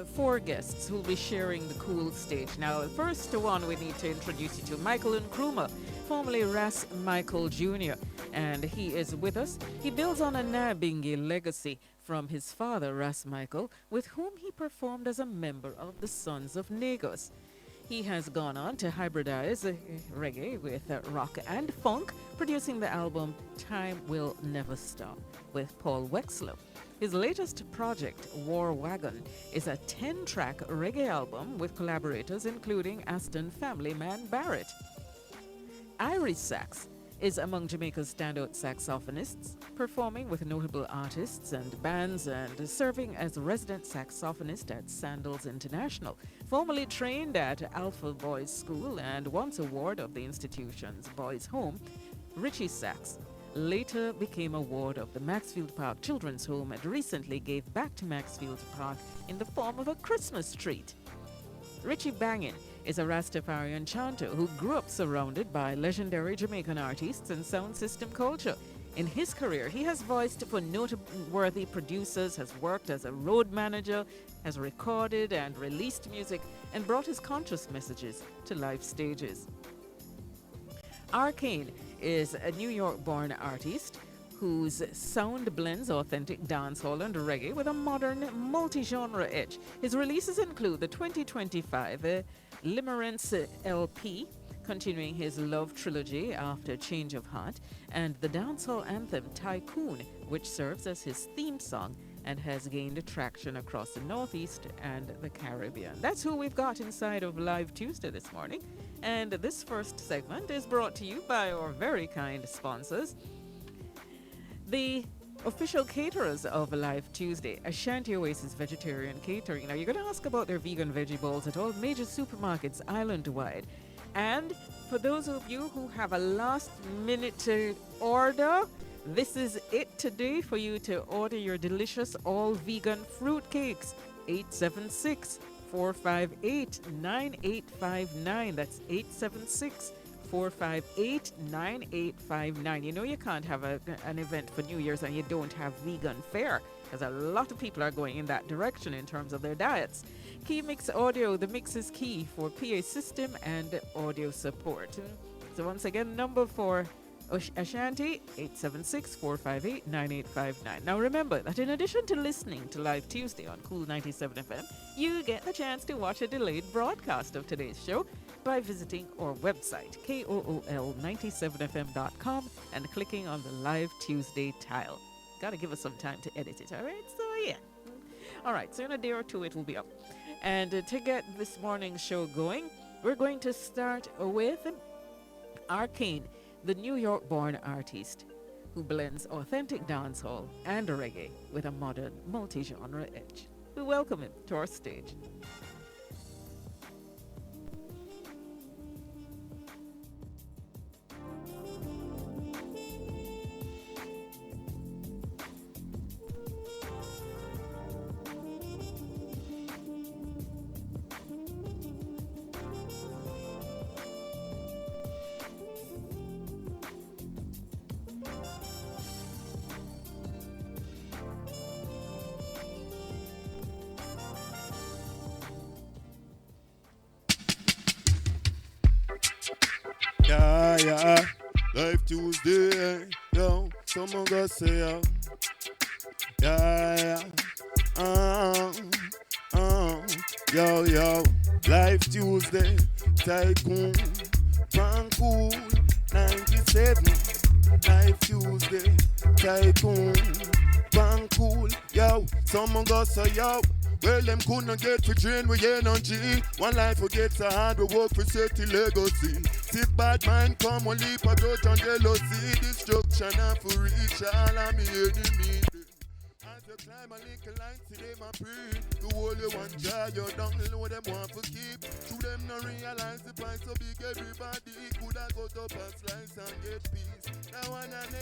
four guests who will be sharing the cool stage. Now, the first one we need to introduce you to, Michael Enkrumah, formerly Ras Michael Jr., and he is with us. He builds on a Nabingi legacy from his father, Ras Michael, with whom he performed as a member of the Sons of Negos. He has gone on to hybridize reggae with rock and funk, producing the album Time Will Never Stop with Paul Wexler. His latest project, War Wagon, is a 10-track reggae album with collaborators including Aston family man Barrett. Richie Sax is among Jamaica's standout saxophonists, performing with notable artists and bands and serving as resident saxophonist at Sandals International. Formerly trained at Alpha Boys School and once a ward of the institution's boys' home, Richie Sax later became a ward of the Maxfield Park Children's Home and recently gave back to Maxfield Park in the form of a Christmas treat. Richie Bang-in is a Rastafarian chanter who grew up surrounded by legendary Jamaican artists and sound system culture. In his career, he has voiced for noteworthy producers, has worked as a road manager, has recorded and released music, and brought his conscious messages to live stages. Arqane is a New York-born artist whose sound blends authentic dancehall and reggae with a modern, multi-genre edge. His releases include the 2025 Limerence LP, continuing his love trilogy after Change of Heart, and the dancehall anthem Tycoon, which serves as his theme song and has gained traction across the Northeast and the Caribbean. That's who we've got inside of Live Tuesday this morning. And this first segment is brought to you by our very kind sponsors, the official caterers of Live Tuesday, Ashanti Oasis Vegetarian Catering. Now, you're going to ask about their vegan veggie bowls at all major supermarkets island-wide. And for those of you who have a last-minute order, this is it today for you to order your delicious all-vegan fruit cakes. 876-458-9859. That's 876-458-9859. You know you can't have an event for New Year's and you don't have vegan fare, because a lot of people are going in that direction in terms of their diets. Keymix Audio, the mix is key for PA system and audio support. So once again, number for Ashanti, 876-458-9859. Now remember that in addition to listening to Live Tuesday on Cool 97 FM, you get the chance to watch a delayed broadcast of today's show by visiting our website, kool97fm.com, and clicking on the Live Tuesday tile. Gotta give us some time to edit it, alright? So yeah. Alright, so in a day or two it will be up. And to get this morning's show going, we're going to start with Arqane, the New York-born artist who blends authentic dancehall and reggae with a modern, multi-genre edge. We welcome him to our stage. Yeah, Live Tuesday, yo, someone go say, yeah, yo, Live Tuesday, Tycoon, Cool 97, Live Tuesday, Tycoon, Cool, yo, someone go say, yo. Well, them couldn't get to drain with energy. One life will get so hard, we work for safety legacy. See bad mind come, one leap of doubt and jealousy. Destruction and for reach all of me enemy. As you climb a little line, see them a pray. The whole you want jar, you don't know them want to keep. To them not realize the price so big, everybody could have got up and slice and get peace. Now one and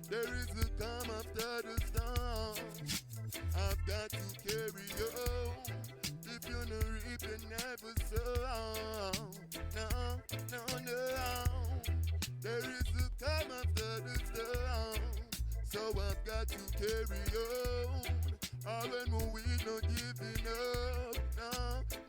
there is a calm after the storm. I've got to carry you. If you no reap, you never sow. No. There is a calm after the storm. So I've got to carry on. All when we no giving up. No,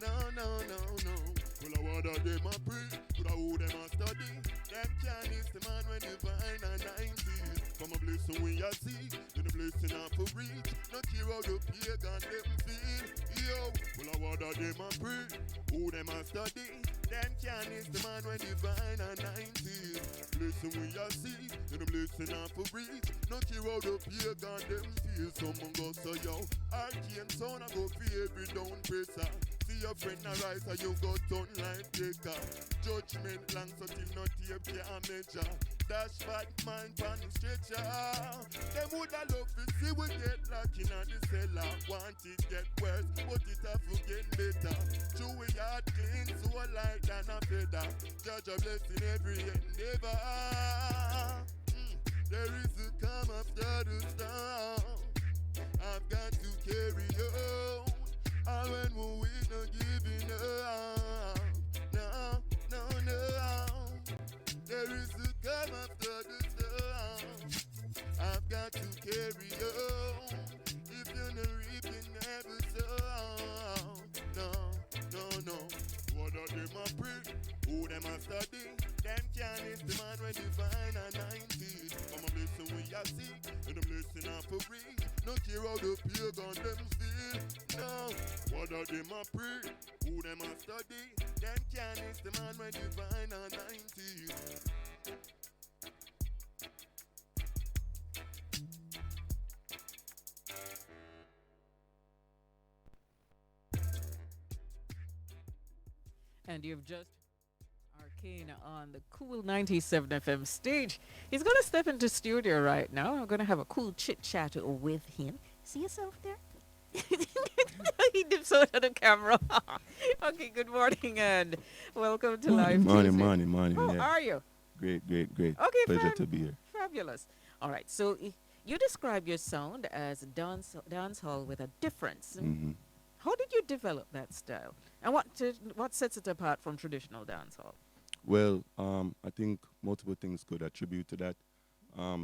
no, no, no, no. Well, I wonder them a pray, could I hold them a study. Them can is the man when you find a 90s. From a blessing we a see, then a blessing off a reach. Not care how the pagan them feel. Yo, well, I wonder them a pray, who them a study. Them can is the man when you find a 90s. Blessing we a see, then a blessing off a reach. Not care how the pagan them feel. Someone go so yo, Arqane sound I go for every down presser. See your friend a rise and you go turn life taker. Judgment long so till not tape can measure. Dash bad man pan stretcher. Them woulda love to see we get locked in on the cellar. Want it get worse, but it have to get better. True we are clean, so light than a feather. Judge a blessing every endeavor. There is a calm after the storm. I've got to carry on. All when we not giving up. No, no, no. There is a calm after the storm. I've got to carry on. If you're not reaping, never sow. No, no, no. What are them a pray? Who them a study? Them can is the man when you find a 90s. From a blessing we a see, and a blessing off a reach. No care how the pagan them feel. No, what are them a pray? Who them a study? Them can is the man when you find a 90s. And you've just Arqane on the cool 97 FM stage. He's going to step into studio right now. I'm going to have a cool chit chat with him. See yourself there? He dips out of the camera. Okay, good morning and welcome to Live Tuesday. Morning. How Yeah. are you? Great. Okay, Pleasure to be here. Fabulous. All right, so you describe your sound as dancehall with a difference. Mm-hmm. How did you develop that style? And what sets it apart from traditional dancehall? Well, I think multiple things could attribute to that.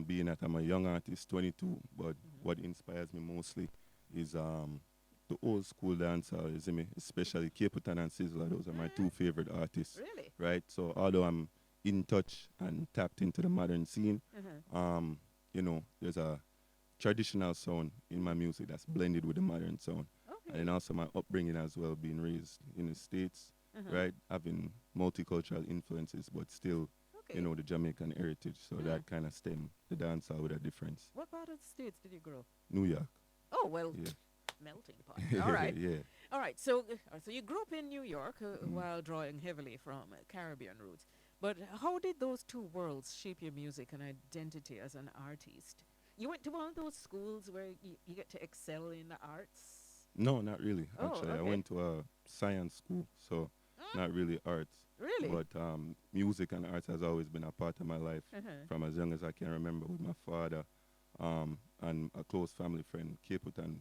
Being that I'm a young artist, 22, but what inspires me mostly is the old school dancehall, especially Captain and Sizzler. Those are my two favorite artists. Really? Right? So although I'm in touch and tapped into the modern scene, there's a traditional sound in my music that's blended with the modern sound. Okay. And also my upbringing as well, being raised in the States, right? Having multicultural influences, but still, Okay. the Jamaican heritage. So that kind of stem the dancehall with a difference. What part of the States did you grow? New York. Oh, well, Yeah. melting pot. All right. Yeah. All right. So you grew up in New York while drawing heavily from Caribbean roots. But how did those two worlds shape your music and identity as an artist? You went to one of those schools where you get to excel in the arts? No, not really. Oh, Actually, I okay. went to a science school, so not really arts. Really? But music and arts has always been a part of my life from as young as I can remember, with my father and a close family friend, Captain,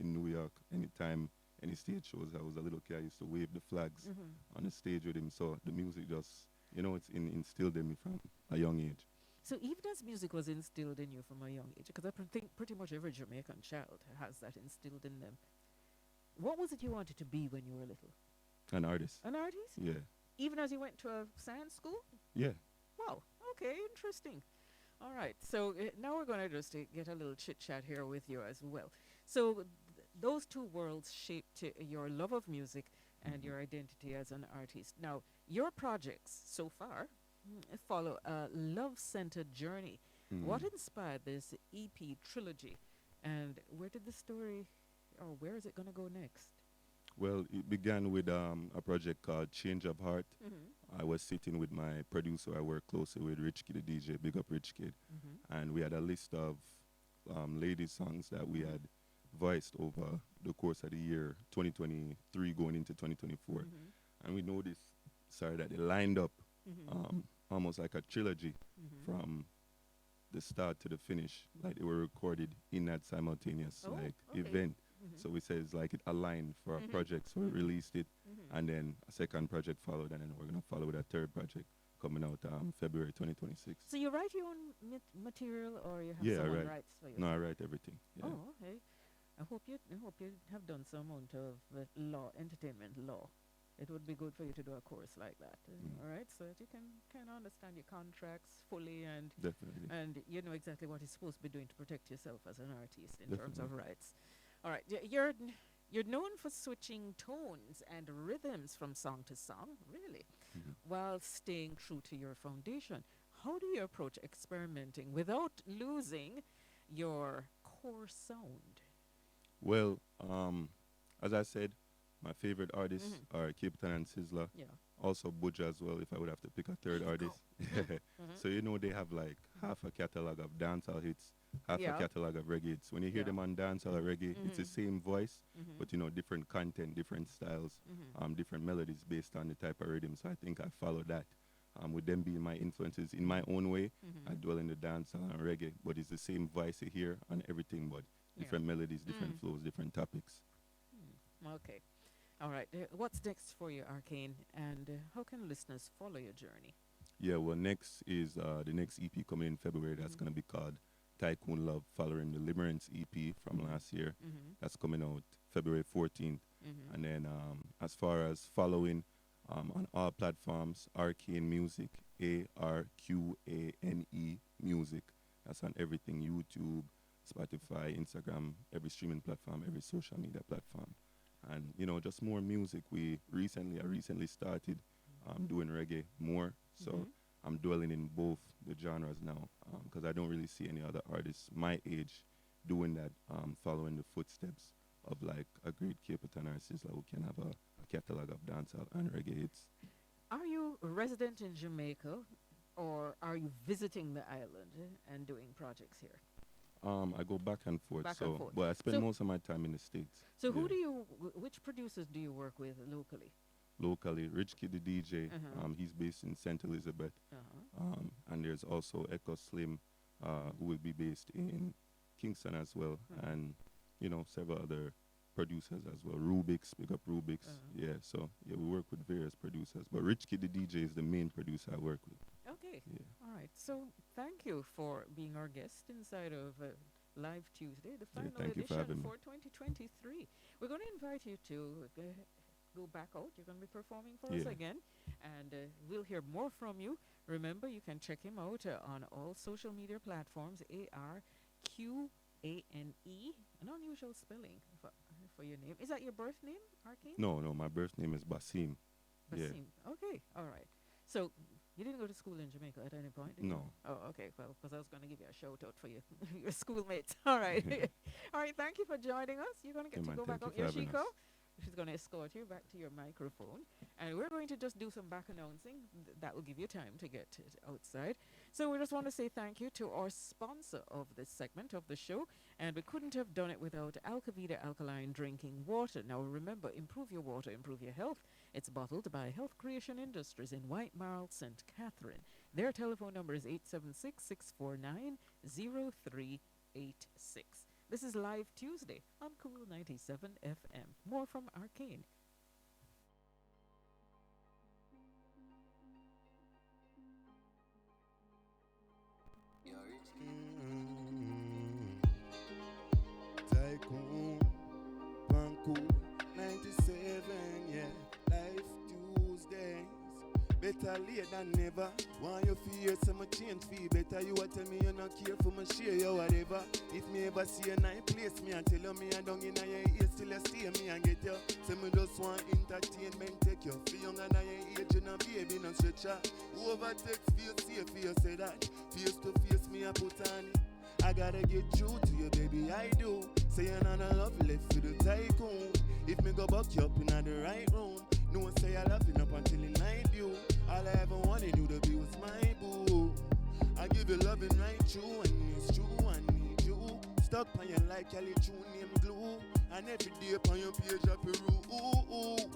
in New York. Anytime, any stage shows, I was a little kid, I used to wave the flags on the stage with him. So the music just, it's instilled in me from a young age. So even as music was instilled in you from a young age, because I think pretty much every Jamaican child has that instilled in them. What was it you wanted to be when you were little? An artist. An artist? Yeah. Even as you went to a science school? Yeah. Wow. Okay, interesting. All right. So now we're going to just get a little chit chat here with you as well. So those two worlds shaped your love of music and your identity as an artist. Now, your projects so far follow a love-centered journey. What inspired this EP trilogy, and where did the story, or where is it going to go next? Well, it began with a project called Change of Heart. I was sitting with my producer. I work closely with Rich Kid, the DJ, big up Rich Kid. And we had a list of ladies' songs that we had voiced over the course of the year 2023 going into 2024. And we noticed, that they lined up almost like a trilogy from the start to the finish, like they were recorded in that simultaneous event. So we said it's like it aligned for a project, so we released it, and then a second project followed, and then we're gonna follow with a third project coming out February 2026. So you write your own material, or you have I someone write. writes for you? No, I write everything. Yeah. Oh, okay. I hope you have done some amount of law, entertainment law. It would be good for you to do a course like that, all right, so that you can kind of understand your contracts fully, Definitely. and you know exactly what you're supposed to be doing to protect yourself as an artist in terms of Definitely. rights. All right, you're known for switching tones and rhythms from song to song, really, Mhm. while staying true to your foundation. How do you approach experimenting without losing your core sound? Well, as I said, my favorite artists Mm-hmm. are Captain and Sizzler. Yeah. Also Buja as well, if I would have to pick a There third you go. artist. Mm-hmm. So you know they have like half a catalog of dancehall hits, half a Yeah. catalog of reggae hits. When you hear Yeah. them on dancehall or reggae, it's the Mm-hmm. same voice, Mm-hmm. but you know different content, different styles, Mm-hmm. different melodies based on the type of rhythm. So I think I follow that. With them being my influences in my own way, I Mm-hmm. dwell in the dancehall and reggae, but it's the same voice you hear on everything, but Yeah. different melodies, different Mm. flows, different topics. Okay. All right. What's next for you, Arcane? And how can listeners follow your journey? Yeah, well, next is the next EP coming in February. That's Mm-hmm. going to be called Tycoon Love, following the Limerence EP from Mm-hmm. last year. Mm-hmm. That's coming out February 14th. Mm-hmm. And then as far as following on all platforms, Arcane Music, Arqane Music. That's on everything: YouTube, Spotify, Instagram, every streaming platform, every social media platform. And you know, just more music. I recently started doing reggae more, so Mm-hmm. I'm dwelling in both the genres now because I don't really see any other artists my age doing that, following the footsteps of like a great Capitan or Sizzler who can have a catalog of dancehall and reggae hits. Are you a resident in Jamaica, or are you visiting the island and doing projects here? I go back and forth, Back and forth. but I spend So, most of my time in the States. so Yeah. which producers do you work with locally? Locally, Rich Kid the DJ, Uh-huh. he's based in St. Elizabeth. Uh-huh. And there's also Echo Slim, who will be based in Kingston as well, Mhm. and you know several other producers as well. Rubik's, big up Rubik's. Uh-huh. Yeah, so yeah, we work with various producers, but Rich Kid the DJ is the main producer I work with. Okay. Yeah, All right. So thank you for being our guest inside of Live Tuesday, the yeah. final Thank you for edition having me. for 2023. We're going to invite you to go back out. You're going to be performing for us Yeah. again, and we'll hear more from you. Remember, you can check him out on all social media platforms. Arqane, an unusual spelling for your name. Is that your birth name, Arcane? No, my birth name is Basim. Yeah. Basim. Okay. All right. So you didn't go to school in Jamaica at any point, did you? No. Oh, okay. Well, because I was going to give you a shout out for you, your schoolmates. All right. All right. Thank you for joining us. You're going to Yeah, get to man, go back thank out you your for having Chico. us. She's going to escort you back to your microphone. And we're going to just do some back announcing. That will give you time to get outside. So we just want to say thank you to our sponsor of this segment of the show. And we couldn't have done it without Alkavida Alkaline Drinking Water. Now remember, improve your water, improve your health. It's bottled by Health Creation Industries in White Marl, St. Catherine. Their telephone number is 876-649-0386. This is Live Tuesday on Cool 97 FM. More from Arcane. Mm. Tycoon, Banco, 97, yeah. Life Tuesdays, better late than never. Want you fear some change fee better. You a tell me you not care for my share, you whatever. If me ever see a nice place, me I tell you me I don't in your ear still I stay me and get you. Say me just want entertainment, take you. For young and your age, you no baby, no stretcher. Overtext feel safe for you say that. Face to face me I put on it. I gotta get through to you, baby, I do. Say you're not love left for the tycoon. If me go back you up in the right room, no one say I love you up until the night you. All I ever wanted you to be was my boo. I give you loving right through, and it's true, I need you. Stuck on you like Kelly True name glue. And every day upon your page of Peru.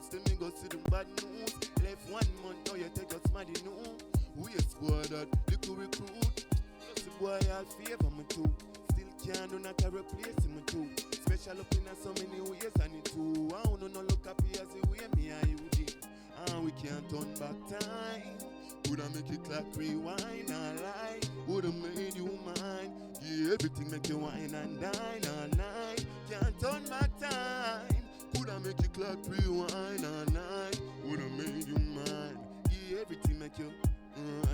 Still me go see them bad news. Left 1 month, now you take us mad new. We a squad that little recruit. Plus the boy I'll favor me too. Still can't do not replace me too. Special up in so many ways and it too. I don't know no look happy as the way me and you did. And we can't turn back time. Woulda make it clock rewind, I lie. Woulda made you mine. Yeah, everything make you wine and dine all night. Can't turn back time. Coulda make it clock rewind all night. Woulda made you mine. Yeah, everything make you,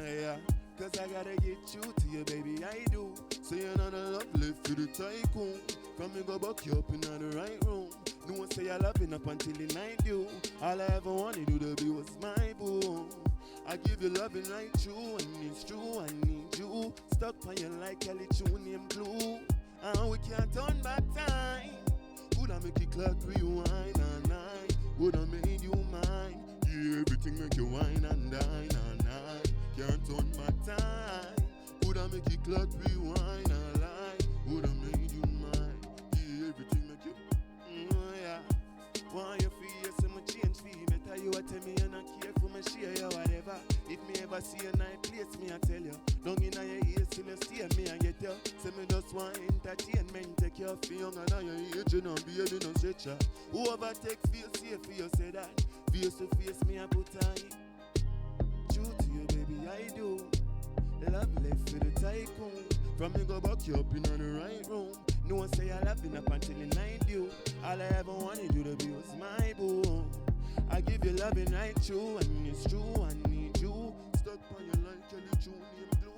yeah. Cause I gotta get you to you, baby, I do. So you're not a love left for the tycoon. From me go buck you up in the right room. No one say I love up until the night do. All I ever wanted to do was my boo. I give you loving like true, and it's true, I need you. Stuck on you like Kelly tune named Blue. And we can't turn back time. Woulda make it clock rewind all night. Woulda made you mine. Yeah, everything make you wine and dine all night. Can't turn back time. Woulda make it clock rewind all night. Woulda made you mine. Yeah, everything make you, yeah. Want you feel you, so me change for you. Better you a tell me you not care for me, share you whatever. If me ever see a night place, me I tell you. Don't in your ears till you steer me and get you. Say me just want entertainment. Take care of you young and now your age, you know, baby, no stretcher. Whoever take feel safe for you, say that. Face to face, me I put on. True to you, baby, I do. Love left for the tycoon. From me go back you up in the right room. No one say I love up until the night you. All I ever wanted you to be was my boo. I give you loving right true, and it's true, I need you. Stuck on you like Kelly June named Blue.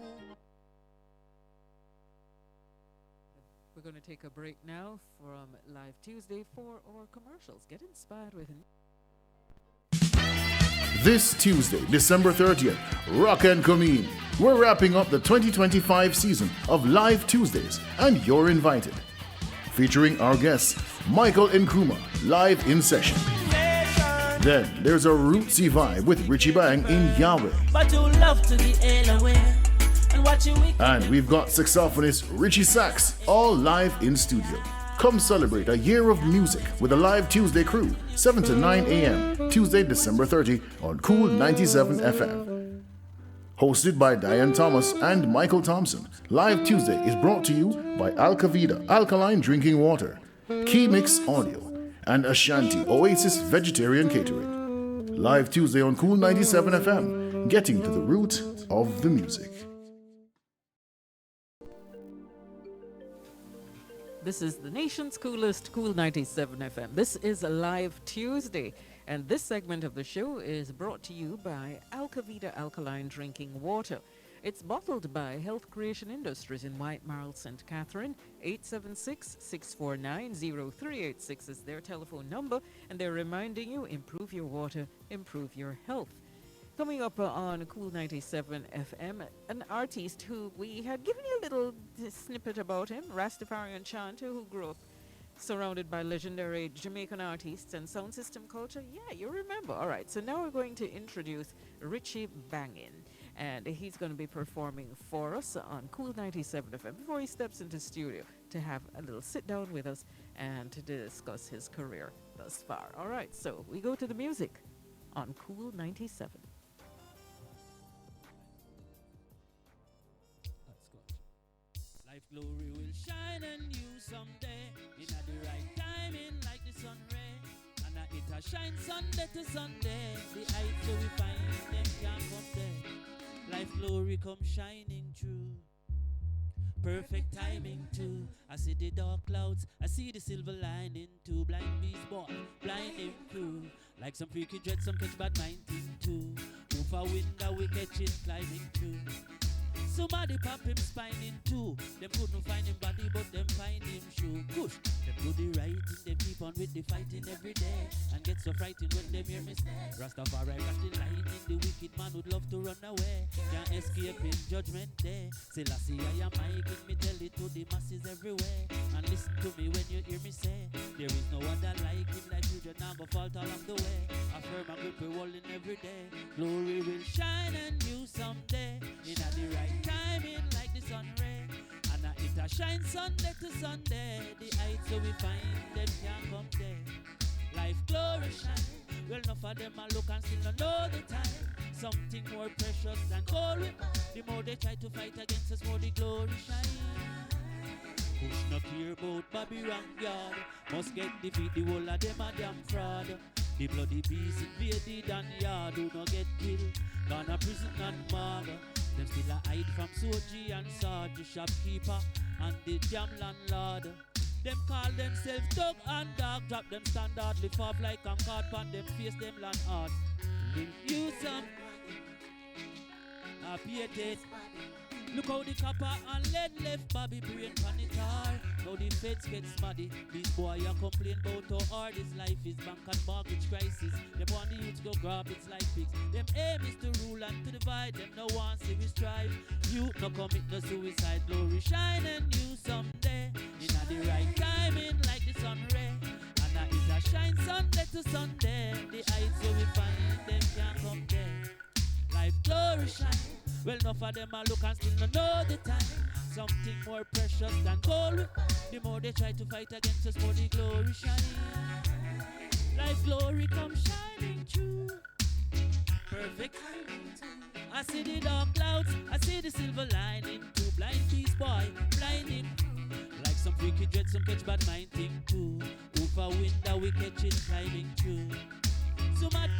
We're going to take a break now from Live Tuesday for our commercials. Get inspired with him. This Tuesday, December 30th, Arqane. We're wrapping up the 2025 season of Live Tuesdays, and you're invited. Featuring our guests, Enkrumah, live in session. Then there's a rootsy vibe with Richie Bang-in Yahweh. And we've got saxophonist Richie Sax, all live in studio. Come celebrate a year of music with a Live Tuesday crew, 7 to 9 a.m., Tuesday, December 30 on Cool 97 FM. Hosted by Dianne Thomas and Michael Thompson, Live Tuesday is brought to you by Alkavida, Alkaline Drinking Water, Keymix Audio, and Ashanti, Oasis Vegetarian Catering. Live Tuesday on Cool 97 FM, getting to the root of the music. This is the nation's coolest Cool 97 FM. This is a Live Tuesday, and this segment of the show is brought to you by Alkavida Alkaline Drinking Water. It's bottled by Health Creation Industries in White Marl, St. Catherine. 876-649-0386 is their telephone number, and they're reminding you, improve your water, improve your health. Coming up on Cool 97 FM, an artist who we had given you a little snippet about him, Rastafarian chanter who grew up surrounded by legendary Jamaican artists and sound system culture. Yeah, you remember. All right, so now we're going to introduce Richie Bang-in, and he's going to be performing for us on Cool 97 FM before he steps into studio to have a little sit down with us and to discuss his career thus far. All right, so we go to the music on Cool 97. Life glory will shine on you someday. In the right timing like the sun ray. And it a shine Sunday to Sunday. The heights where we find them can't compare. Life glory come shining through. Perfect timing too. I see the dark clouds, I see the silver lining too. Blind beast boy, blinding crew. Like some freaky dread, some catch bad mind thing too. Move a wind that we catch it climbing through. Somebody pop him spine in two. Them couldn't find him body, but them find him shoe. Push. Them do the writing, them keep on with the fighting every day. And get so frightened when them hear me say Rastafari got the line in. The wicked man would love to run away. Can't escape in judgment day. Selassie, I am Mike, me tell it to the masses everywhere. And listen to me when you hear me say there is no other like him, like you just now go fault along the way. I firm and grip we walling every day. Glory will shine on you someday. In the right timing like the sun ray. And it a shine Sunday to Sunday. The heights where we find them can't compare. Life glory shine. Well, enough of them a look and still not know the time. Something more precious than gold. The more they try to fight against us, more the glory shine. Push no care about Bobby Rangyard. Must get defeat the whole of them a damn fraud. The bloody beast invaded and yard do not get killed. Gone a prison and murder. Them still a hide from Soji and Sarge, the shopkeeper and the damn landlord. Them call themselves dog and dog, drop them standard, lift up like a card pan, them face them land hard. Give you some pietate. Look how the copper and lead left Bobby brain panitar. Now the feds get smuddy. This boy a complain about how hard his life is. Bank and mortgage crisis. Them want the youth go grab its like pigs. Them aim is to rule and to divide. Them no one see we strive. You no commit no suicide. Glory shine and you someday. In at the right timing like the sun ray. And that is a shine Sunday to Sunday. The eyes where we find them can't come there. Life glory shine. Well, enough of them a look and still not know the time. Something more precious than gold. The more they try to fight against us, more the glory shine. Life glory come shining through. Perfect. I see the dark clouds, I see the silver lining. Two blind peace boy, blinding. Like some freaky dread, some catch bad mind thing too. Over window we catch it climbing through. So much.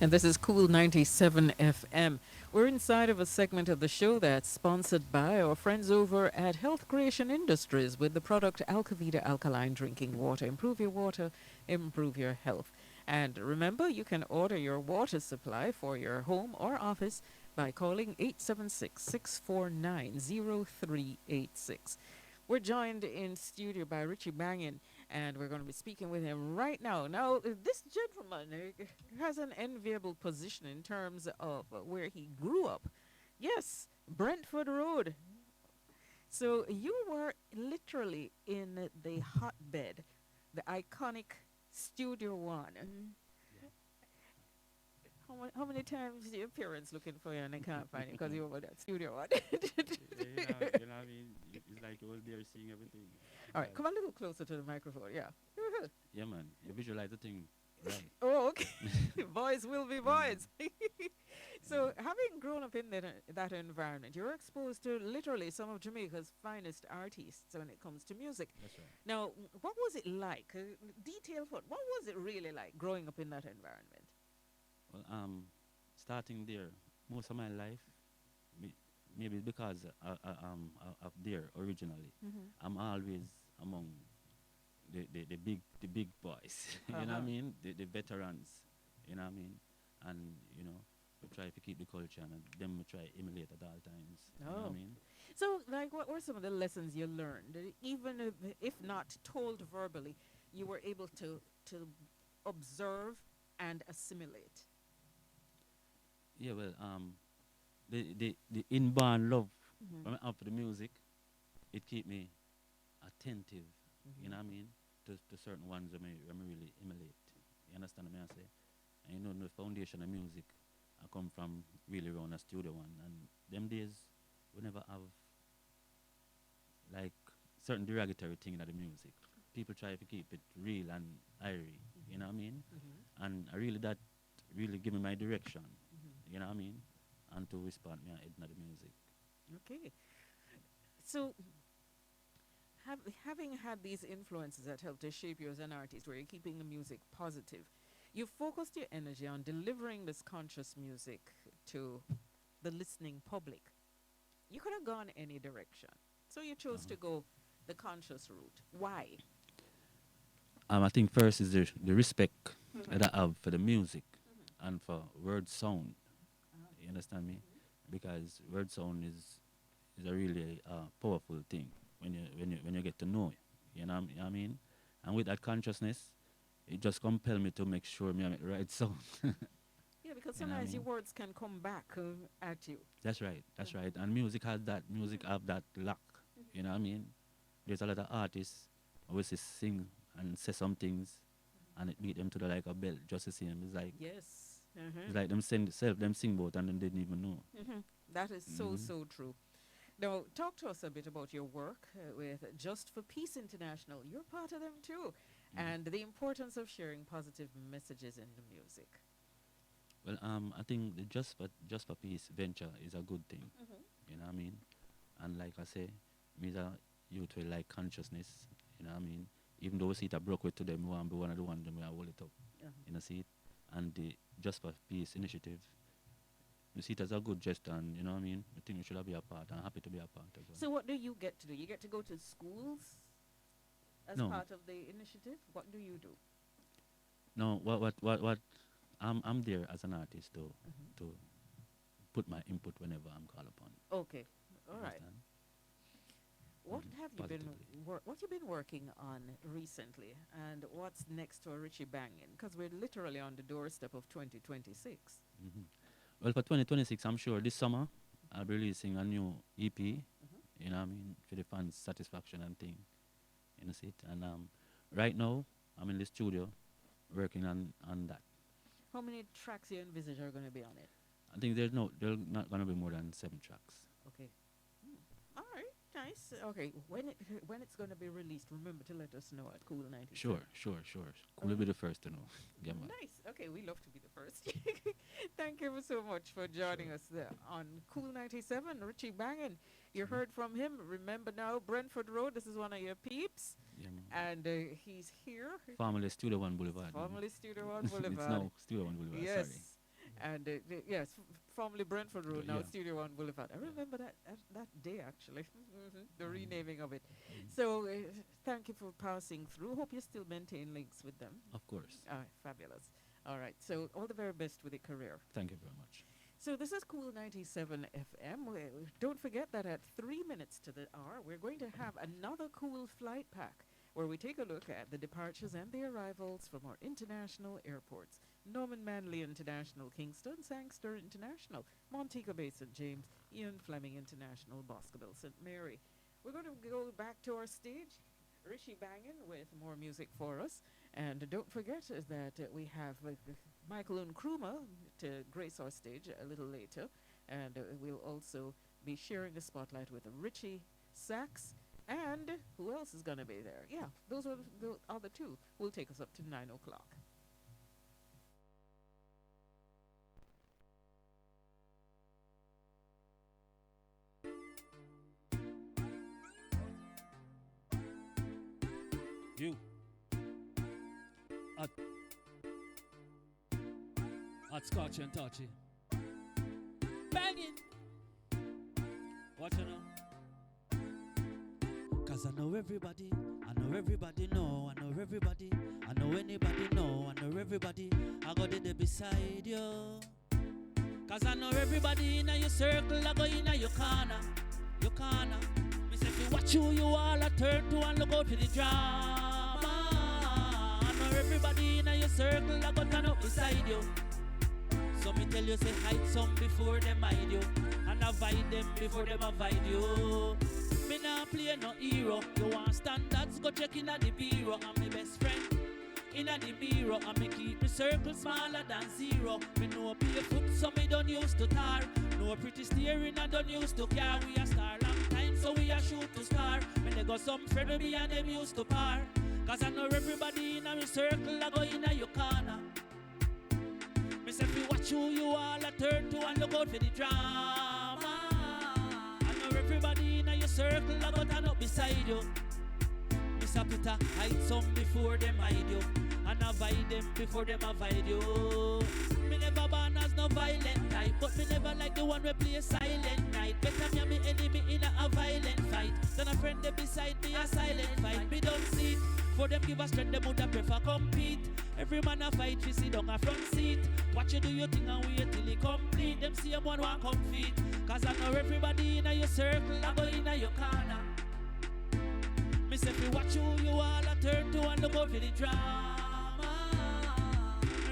And this is Cool 97 FM. We're inside of a segment of the show that's sponsored by our friends over at Health Creation Industries with the product Alkavida Alkaline Drinking Water. Improve your water, improve your health. And remember, you can order your water supply for your home or office by calling 876-649-0386. We're joined in studio by Richie Bang-in, and we're going to be speaking with him right now. Now, this gentleman has an enviable position in terms of where he grew up. Yes, Brentford Road. So you were literally in the hotbed, the iconic Studio One. How many times did your parents looking for you and they can't find you because you were at Studio One? you know what I mean? It's like you was there seeing everything. All right, come a little closer to the microphone, yeah. Yeah, man. You visualize the thing, right? Oh, okay. Boys will be boys. So, having grown up in that environment, you're exposed to literally some of Jamaica's finest artists when it comes to music. That's right. Now, what was it like? Detail what was it really like growing up in that environment? Well, starting there, most of my life, maybe because I'm up there originally, I'm always among the big boys. You know what I mean? The veterans. You know what I mean? And you know, we try to keep the culture and them we try to emulate at all times. You know what I mean? So, like, what were some of the lessons you learned? Even if not told verbally, you were able to observe and assimilate. Yeah, well, the inborn love when I have for the music, it keep me attentive. You know what I mean? To certain ones that I really emulate. You understand what I say? And you know, the foundation of music, I come from really around a Studio One, and them days we never have like certain derogatory thing in the music. People try to keep it real and airy. You know what I mean? And I really that really give me my direction. You know what I mean? And to respond me in the music. Okay. So, having had these influences that helped to shape you as an artist, where you're keeping the music positive, you focused your energy on delivering this conscious music to the listening public. You could have gone any direction. So you chose to go the conscious route. Why? I think first is the respect that I have for the music and for word sound. You understand me? Because word sound is a really powerful thing when you get to know it. You know what I mean? And with that consciousness, it just compel me to make sure me I make the right sound. Yeah, because sometimes your words can come back at you. That's right. That's right. And music has that. Music have that luck. You know what I mean? There's a lot of artists always sing and say some things, and it beat them to the like a bell just to see them. It's like it's like them sing both and then they didn't even know. That is so true. Now, talk to us a bit about your work with Just for Peace International. You're part of them too, and the importance of sharing positive messages in the music. Well, I think the Just for Peace venture is a good thing. You know what I mean? And like I say, me the youth will like consciousness. You know what I mean? Even though we see it a broke with to them, we want to be one of the ones them we hold it up. You know, see it? And the Just for Peace initiative, we see it as a good gesture, and you know what I mean? I think we should be a part. I'm happy to be a part as well. So what do you get to do? You get to go to schools as No. part of the initiative? What do you do? No, what I'm there as an artist to put my input whenever I'm called upon. Okay, all right. Understand? What have you been Positively. what you been working on recently, and what's next for Richie Bang-in? Because we're literally on the doorstep of 2026. Well, for 2026, I'm sure this summer I'll be releasing a new EP. You know what I mean? For the fans' satisfaction and thing. You know, see it? And right now, I'm in the studio working on that. How many tracks you envisage are going to be on it? I think there's not going to be more than 7 tracks. Okay. All right. Nice. Okay. When it's going to be released, remember to let us know at Cool 90. Sure. Could be the first to know. Yeah, man. Nice. Okay, we love to be the first. Thank you so much for joining us there on Cool 97. Richie Bang-in. You heard from him. Remember now, Brentford Road. This is one of your peeps. Yeah, man. And he's here. Formerly Studio One Boulevard. Formerly Studio One Boulevard. It's now Studio One Boulevard. Yes. Sorry. And yes, formerly Brentford Road, now Yeah. Studio One Boulevard. I remember that day actually, the renaming of it. So thank you for passing through. Hope you still maintain links with them. Of course. Fabulous. All right. So all the very best with your career. Thank you very much. So this is Cool 97 FM. Don't forget that at 3 minutes to the hour, we're going to have another cool flight pack where we take a look at the departures and the arrivals from our international airports. Norman Manley International, Kingston, Sangster International, Montego Bay, St. James, Ian Fleming International, Boscobel, St. Mary. We're going to go back to our stage, Richie Bang-in with more music for us. And don't forget that we have Michael Enkrumah to grace our stage a little later. And we'll also be sharing the spotlight with Richie Sax. And who else is going to be there? Yeah, those are the other two. Will take us up to 9 o'clock. You. Hot scotch and touchy. Banging. What you know? Cause I know everybody. I know everybody know. I know everybody. I know anybody know. I know everybody. I got it there beside you. Cause I know everybody in your circle. I go in your corner. Your corner. Me say if you watch who you all I turn to and look out for the drama. I know everybody in your circle. I go turn up beside you. So me tell you say hide some before them hide you. And avoid them before them avoid you. Me nah play no hero. You want standards, go check in at the bureau. I'm my best friend in at the mirror. And me keep the circle smaller than 0. Me know barefoot so me don't use to tar. No pretty steering I don't use to car. We a star long time so we a shoot to star. Me they got some friend with me and them used to par. Cause I know everybody in a me circle I go in a your corner. Me say if you watch who you all I turn to and look out for the drama. I know everybody in your circle I go turn up beside you. Miss Peter hide some before them hide you. And avoid them before them avoid you. Me never born as no violent type, but me never like the one we play silent night. Better me and me enemy in a violent fight than a friend that beside me a silent fight. Me don't see it. For them give a strength, them would prefer compete. Every man a fight, we sit down a front seat. Watch you do your thing and wait till it complete. Them see them one come feet. Cause I know everybody in your circle, I go in your corner. Me say if you watch who you all I turn to and look out for the drama.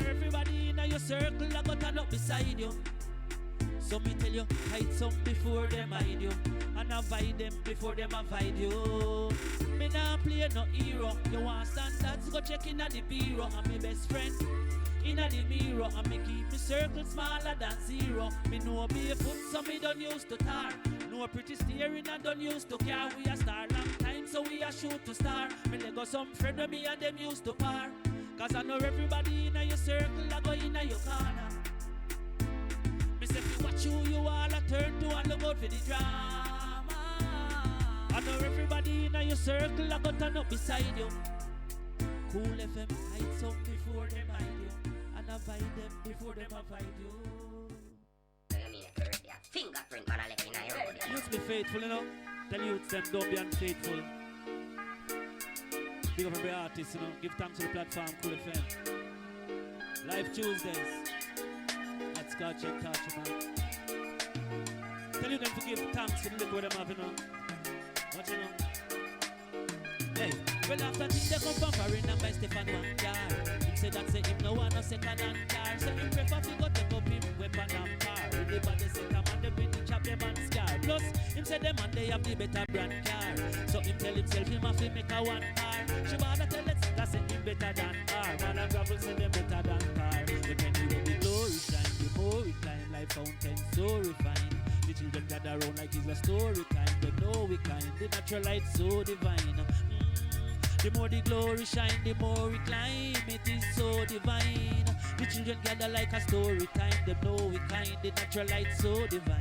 Everybody in your circle, I go turn up beside you. So me tell you, hide some before them hide you. And avoid them before them avoid you. Me nah play no hero. You want standards, go check in at the bureau. I'm my best friend in at the mirror. And me keep the circle smaller than 0. Me know barefoot so me don't use to tar. No pretty steering and don't used to car. We a star long time, so we a shoot to star. Me lego some friend of me and them used to par. Cause I know everybody in your circle, I go in your corner. Me say fi watch you all a turn to and look out for the drama. I know everybody in your circle, I go turn up beside you. Cool FM, hide some before them hide you. And avoid them before them avoid you. Fingerprint man, I live in your road. Youths be faithful, you know. Tell youths them don't be unfaithful. Big up every artist, you know. Give thanks to the platform, Cool FM. Live Tuesdays. That's Scotch and Touch, man. Tell you them to give thanks for the look where them have, you know. What you know? Hey, well after this they come from foreign and buy Stefan one car. Him say that say him no one no second hand car. Say him prefer to go take up him weapon and car. With the body set a man them with the chop them and scar. Plus him say them and they have the better brand car. So him tell himself him have to make a one car. She bother tell it that say him better than car. Man and gravel say them better than car. But anyway the glory shine, the more we climb like fountain so refined. The children gather around like it's a story time. They know we kind, the natural light so divine. The more the glory shine, the more we climb. It is so divine. The children gather like a story time. They know we kind, the natural light so divine.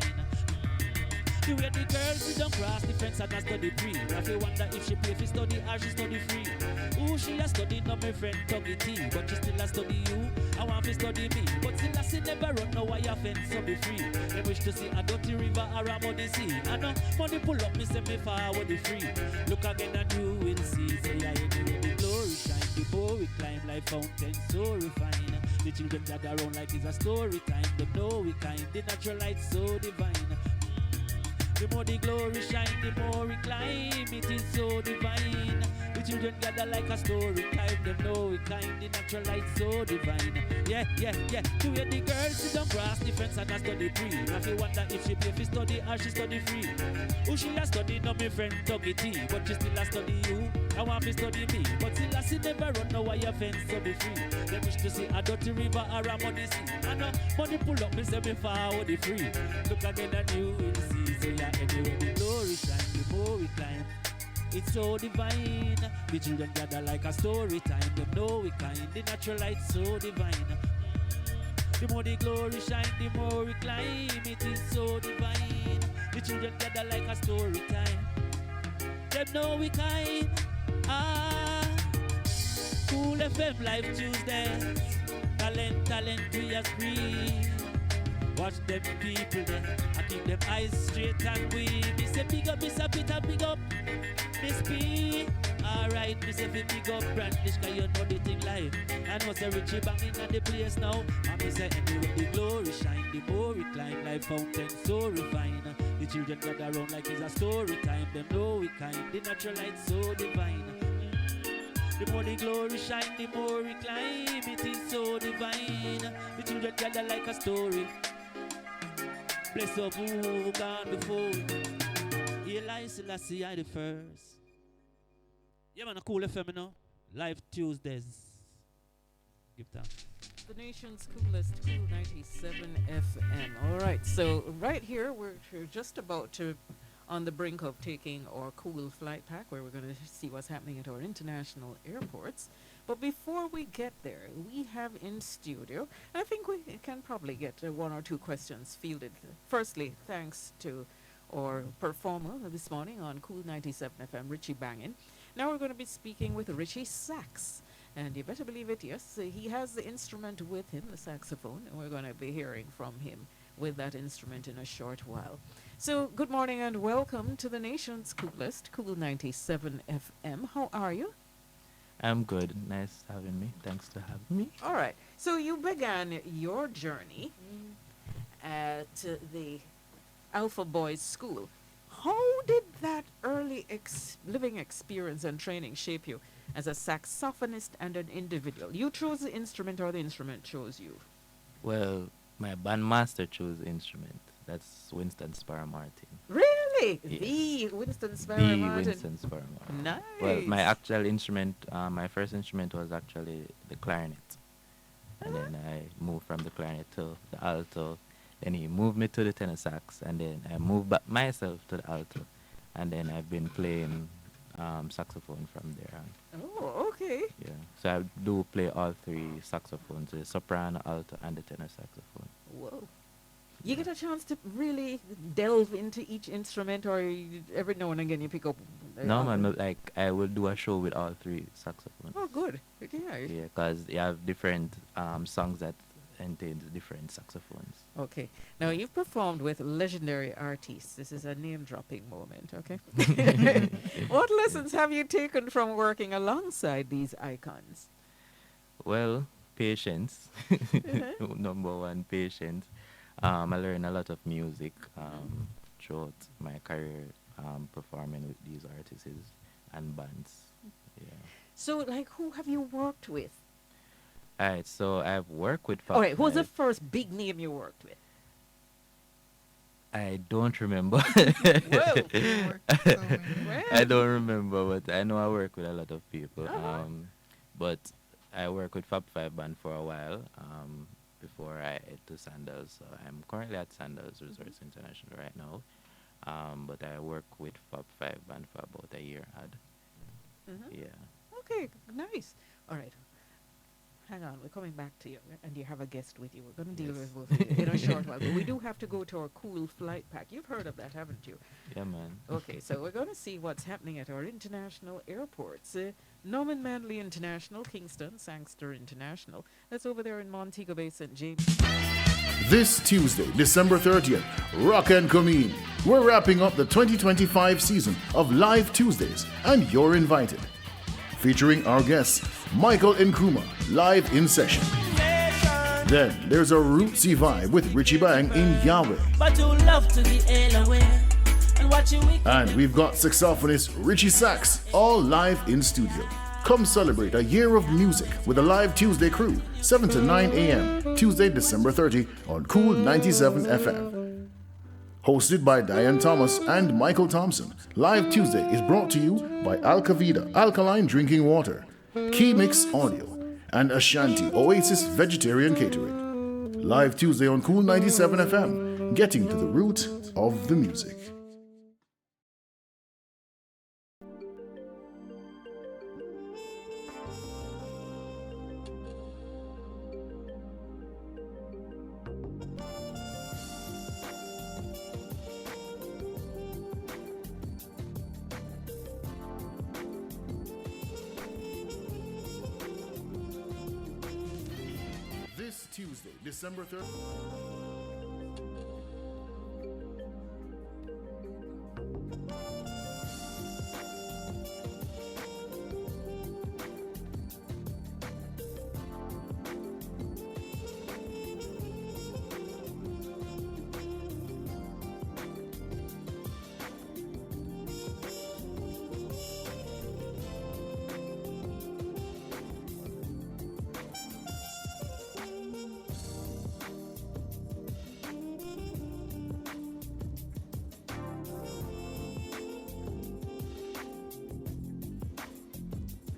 The way the girls sit down cross the fence and a study pre. Rafi wonder if she pay for study or she study free. Ooh, she a study not my friend Tuggy T. But she still a study you, I want to study me. But still a see never run no wire fence so be free. They wish to see a dirty river or a muddy sea. I know money pull up me say me forward the free. Look again and you will see. Say I anyway the glory shine. The more we climb like fountain so refined. The children gather around like it's a story time. They know we kind, the natural light so divine. The more the glory shine, the more we climb. It is so divine. The children gather like a story time. Them know we kind, the natural light so divine. Yeah, yeah, yeah. To where the girls sit down cross the fence and a study pre. If you wonder if she pay for study or she study free. Who she a study, not my friend Tuggy T. But she still a study you, I want to study me. But still a see never run no wire fence so be free. They wish to see a dirty river or a muddy sea. I know money pull up me say me forward the free. Look again and you will see. So yeah, anyway the glory shine, the more we climb. It's so divine. The children gather like a story time. Them know we kind, the natural light so divine. The more the glory shine, the more we climb. It is so divine. The children gather like a story time. Them know we kind. Ah, Cool FM Live Tuesdays. Talent we are free. Watch them people there, I keep them eyes straight and we. Me say big up, Mr. Peter, big up, Miss P. Alright, me say big up, Brandish, cause you know the thing live. And what's a Richie Bang-in at the place now? And me say anyway the glory shine, the more we climb like fountain so refined. The children gather around like it's a story time. Them know we kind, the natural light so divine. The more the glory shine, the more we climb. It is so divine. The children gather like a story. Bless up who gone before. Eli Selassie I the first. Yeah man, a Cool FM, you know. Live Tuesdays. Give thanks. The nation's coolest, Cool 97 FM. All right, so right here we're just about to on the brink of taking our cool flight pack where we're going to see what's happening at our international airports. But before we get there, we have in studio, I think we can probably get one or two questions fielded. Firstly, thanks to our performer this morning on Cool 97 FM, Richie Bang-in. Now we're going to be speaking with Richie Sax. And you better believe it, yes, he has the instrument with him, the saxophone, and we're going to be hearing from him with that instrument in a short while. So, good morning and welcome to the nation's coolest, Cool 97 FM. How are you? I'm good. Nice having me. Thanks for having me. All right. So, you began your journey at the Alpha Boys School. How did that early living experience and training shape you as a saxophonist and an individual? You chose the instrument or the instrument chose you? Well, my bandmaster chose the instrument. That's Winston Sparrow Martin. Really? Yes. The Winston Sparrow The Martin? Winston Sparrow Martin. Nice. Well, my actual instrument, my first instrument was actually the clarinet. And then I moved from the clarinet to the alto. Then he moved me to the tenor sax, and then I moved back myself to the alto, and then I've been playing saxophone from there on. Oh, okay. Yeah, so I do play all three saxophones: the soprano, alto, and the tenor saxophone. Whoa. You get a chance to really delve into each instrument, or every now and again you pick up. No, man, like I will do a show with all three saxophones. Oh, good. Yeah. Yeah, because you have different songs that contains different saxophones. Okay. Now you've performed with legendary artists. This is a name-dropping moment. Okay. What lessons have you taken from working alongside these icons? Well, patience. Number one, patience. I learned a lot of music throughout my career performing with these artists and bands. Yeah. So, like, who have you worked with? Alright, so I've worked with Fab All right, who was the Five. first big name you worked with? I don't remember. Well, I don't remember, but I know I work with a lot of people. Uh-huh. But I worked with Fab Five Band for a while before I head to Sandals. So I'm currently at Sandals Resorts International right now. But I work with Fab Five Band for about a year. Yeah. Okay, nice. All right. Hang on, we're coming back to you, and you have a guest with you. We're going to deal with both of you in a short while, but we do have to go to our cool flight pack. You've heard of that, haven't you? Yeah, man. Okay, so we're going to see what's happening at our international airports. Norman Manley International, Kingston, Sangster International. That's over there in Montego Bay, St. James. This Tuesday, December 30th, Arqane Coming. We're wrapping up the 2025 season of Live Tuesdays, and you're invited. Featuring our guests, Michael Enkrumah, live in session. Then there's a rootsy vibe with Richie Bang-in Yahweh. But you love to be away. And watching we And we've got saxophonist Richie Sax, all live in studio. Come celebrate a year of music with the Live Tuesday crew, 7 to 9 a.m., Tuesday, December 30, on Cool 97 FM. Hosted by Dianne Thomas and Michael Thompson, Live Tuesday is brought to you by Alkavida, Alkaline Drinking Water, Keymix Audio, and Ashanti, Oasis Vegetarian Catering. Live Tuesday on Cool 97 FM, getting to the root of the music. This Tuesday, December 3rd.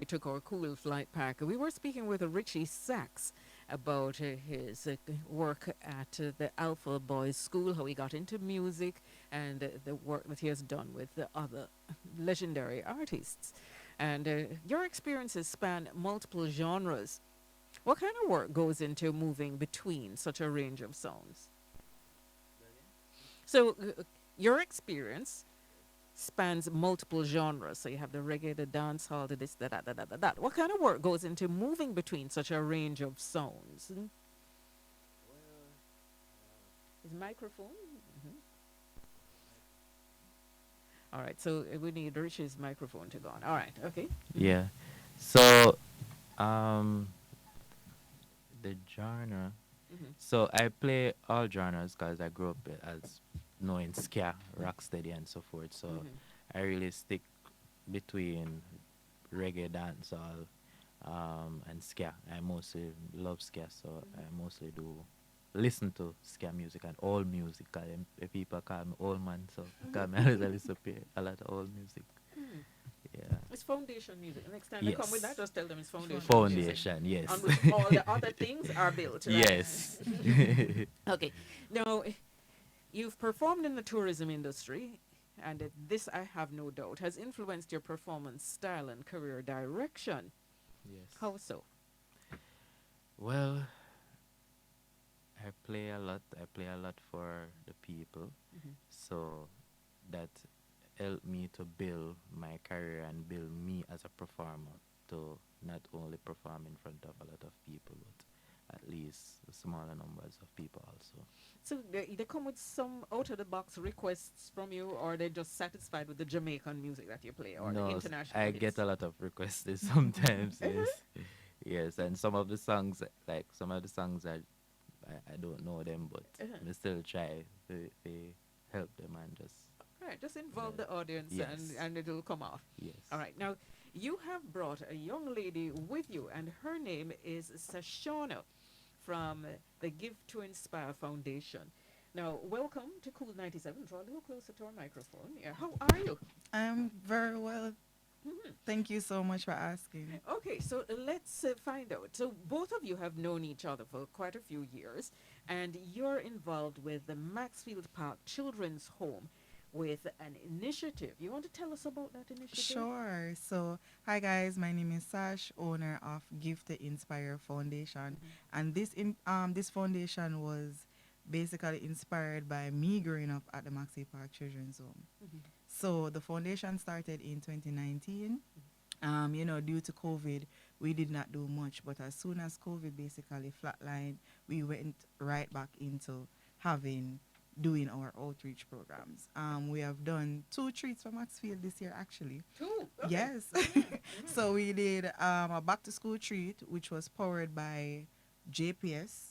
We took our cool flight pack. We were speaking with Richie Sax about his work at the Alpha Boys School, how he got into music, and the work that he has done with the other legendary artists. And your experiences span multiple genres. What kind of work goes into moving between such a range of sounds? So, your experience spans multiple genres. So you have the reggae, the dance hall, the this, the that, the that, the that. What kind of work goes into moving between such a range of sounds? Is microphone? All right, so we need Richie's microphone to go on. All right, okay. Yeah. So, the genre. So I play all genres because I grew up as knowing ska, rocksteady, and so forth. So I really stick between reggae, dancehall, and ska. I mostly love ska, so I mostly do listen to ska music and all music. 'Cause people call me old man, so because I listen to a lot of old music. Yeah. It's foundation music. Next time they come with that, Yes. just tell them it's foundation music. Foundation, yes. On which all the other things are built, right? Yes. Okay. Now, you've performed in the tourism industry, and this, I have no doubt, has influenced your performance style and career direction. Yes. How so? Well, I play a lot. I play a lot for the people. So that helped me to build my career and build me as a performer to not only perform in front of a lot of people, but at least smaller numbers of people also. So they come with some out-of-the-box requests from you, or they're just satisfied with the Jamaican music that you play, or the No, international I hits? get a lot of requests sometimes, yes. Yes, and some of the songs, like some of the songs I don't know them, but I still try to help them and just, Right, just involve the audience, Yes. and it'll come off. yes. All right, now you have brought a young lady with you, and her name is Sashona from the Give to Inspire Foundation. Now, welcome to Cool 97. Draw a little closer to our microphone. Yeah, how are you? I'm very well. Thank you so much for asking. Okay, so let's find out. So both of you have known each other for quite a few years, and you're involved with the Maxfield Park Children's Home with an initiative. You want to tell us about that initiative? Sure. So, hi guys, my name is Sash, owner of Give to Inspire Foundation, and this foundation was basically inspired by me growing up at the Maxfield Park Children's Home. So the foundation started in 2019. Due to COVID, we did not do much, but as soon as COVID basically flatlined, we went right back into doing our outreach programs. We have done 2 treats for Maxfield this year, actually. 2? Okay. Yes. So we did a back to school treat, which was powered by JPS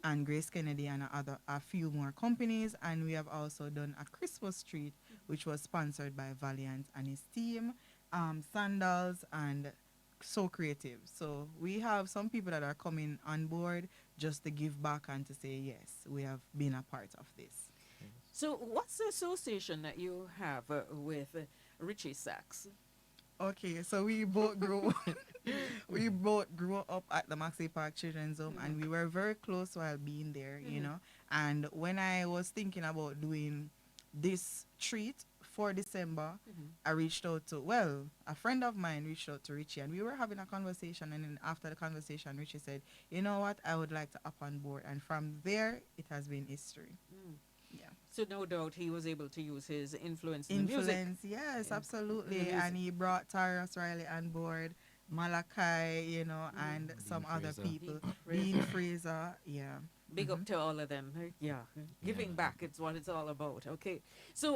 and Grace Kennedy and a few more companies. And we have also done a Christmas treat, which was sponsored by Valiant and his team, Sandals and So Creative. So we have some people that are coming on board just to give back and to say, yes, we have been a part of this. So what's the association that you have with Richie Sax? Okay, so we both grew up at the Maxfield Park Children's Home, and we were very close while being there, you know. And when I was thinking about doing this treat for December, I reached out to, a friend of mine reached out to Richie, and we were having a conversation, and then after the conversation, Richie said, you know what, I would like to up on board. And from there, it has been history. Yeah. So no doubt he was able to use his influence in the music. Yes, In absolutely. the music. And he brought Tyrus Riley on board, Malachi, and some other Fraser. people. Dean Dean Fraser, yeah. Big up to all of them. Yeah. Giving back, it's what it's all about. Okay. So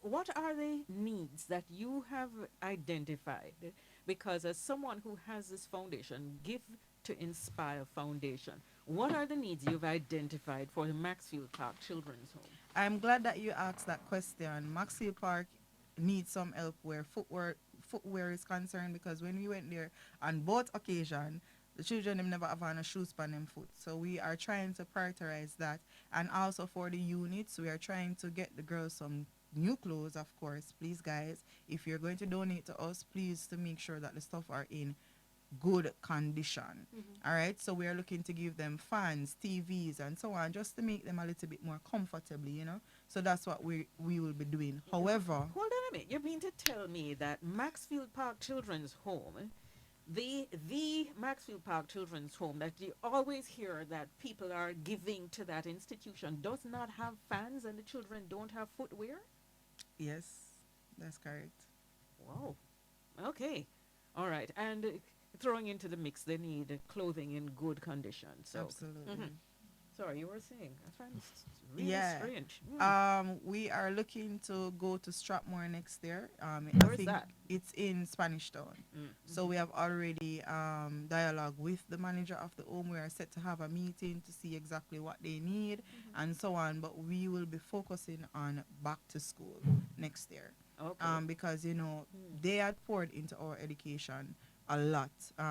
what are the needs that you have identified? Because as someone who has this foundation, Give to Inspire Foundation, what are the needs you've identified for the Maxfield Park Children's Home? I'm glad that you asked that question. Maxfield Park needs some help where footwear is concerned, because when we went there on both occasions, the children them never have on a shoes on them foot. So we are trying to prioritize that. And also for the units, we are trying to get the girls some new clothes, of course. Please, guys, if you're going to donate to us, please to make sure that the stuff are in good condition. All right, so we are looking to give them fans, TVs, and so on, just to make them a little bit more comfortably, so that's what we will be doing. However, Hold on a minute. You mean to tell me that Maxfield Park Children's Home, the Maxfield Park Children's Home that you always hear that people are giving to that institution, does not have fans and the children don't have footwear? yes, that's correct. Wow. Okay. All right. And throwing into the mix, they need clothing in good condition. So, Absolutely. sorry, you were saying. I find this really Yeah. strange. We are looking to go to Strathmore next year. I Where's think that? it's in Spanish Town. So we have already dialogue with the manager of the home. We are set to have a meeting to see exactly what they need and so on. But we will be focusing on back to school next year. Okay. Because they had poured into our education a lot.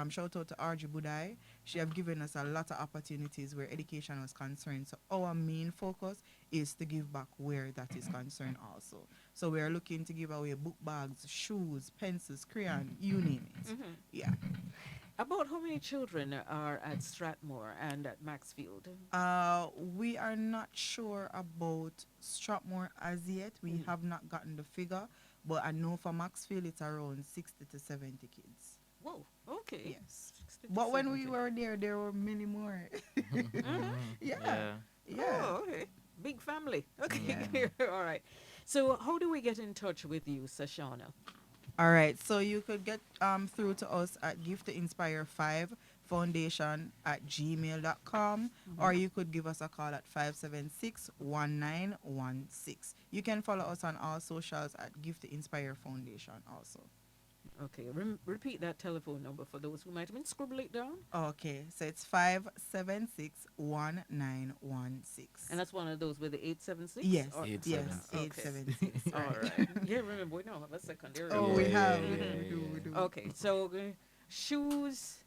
Shout out to RG Budai. she have given us a lot of opportunities where education was concerned. So our main focus is to give back where that is concerned also. So we are looking to give away book bags, shoes, pencils, crayon, you name it. Yeah. About how many children are at Strathmore and at Maxfield? We are not sure about Strathmore as yet. We have not gotten the figure, but I know for Maxfield it's around 60 to 70 kids. Whoa, okay. Yes. 60 to But when we 70. were there were many more. Yeah. Yeah. Oh, okay. Big family. Okay. Yeah. All right. So how do we get in touch with you, Sashana? All right. So you could get through to us at Gift to Inspire 5 Foundation at gmail.com, or you could give us a call at 576-1916. You can follow us on all socials at Gift to Inspire Foundation also. Okay. Repeat that telephone number for those who might have been scribble it down. Okay, so it's 576-1916. And that's one of those with the 876? Yes, Or- yes, 876. 876. All Right. right. Yeah, remember, we now have a secondary. Oh, one. we have. Yeah, We do. Okay, so shoes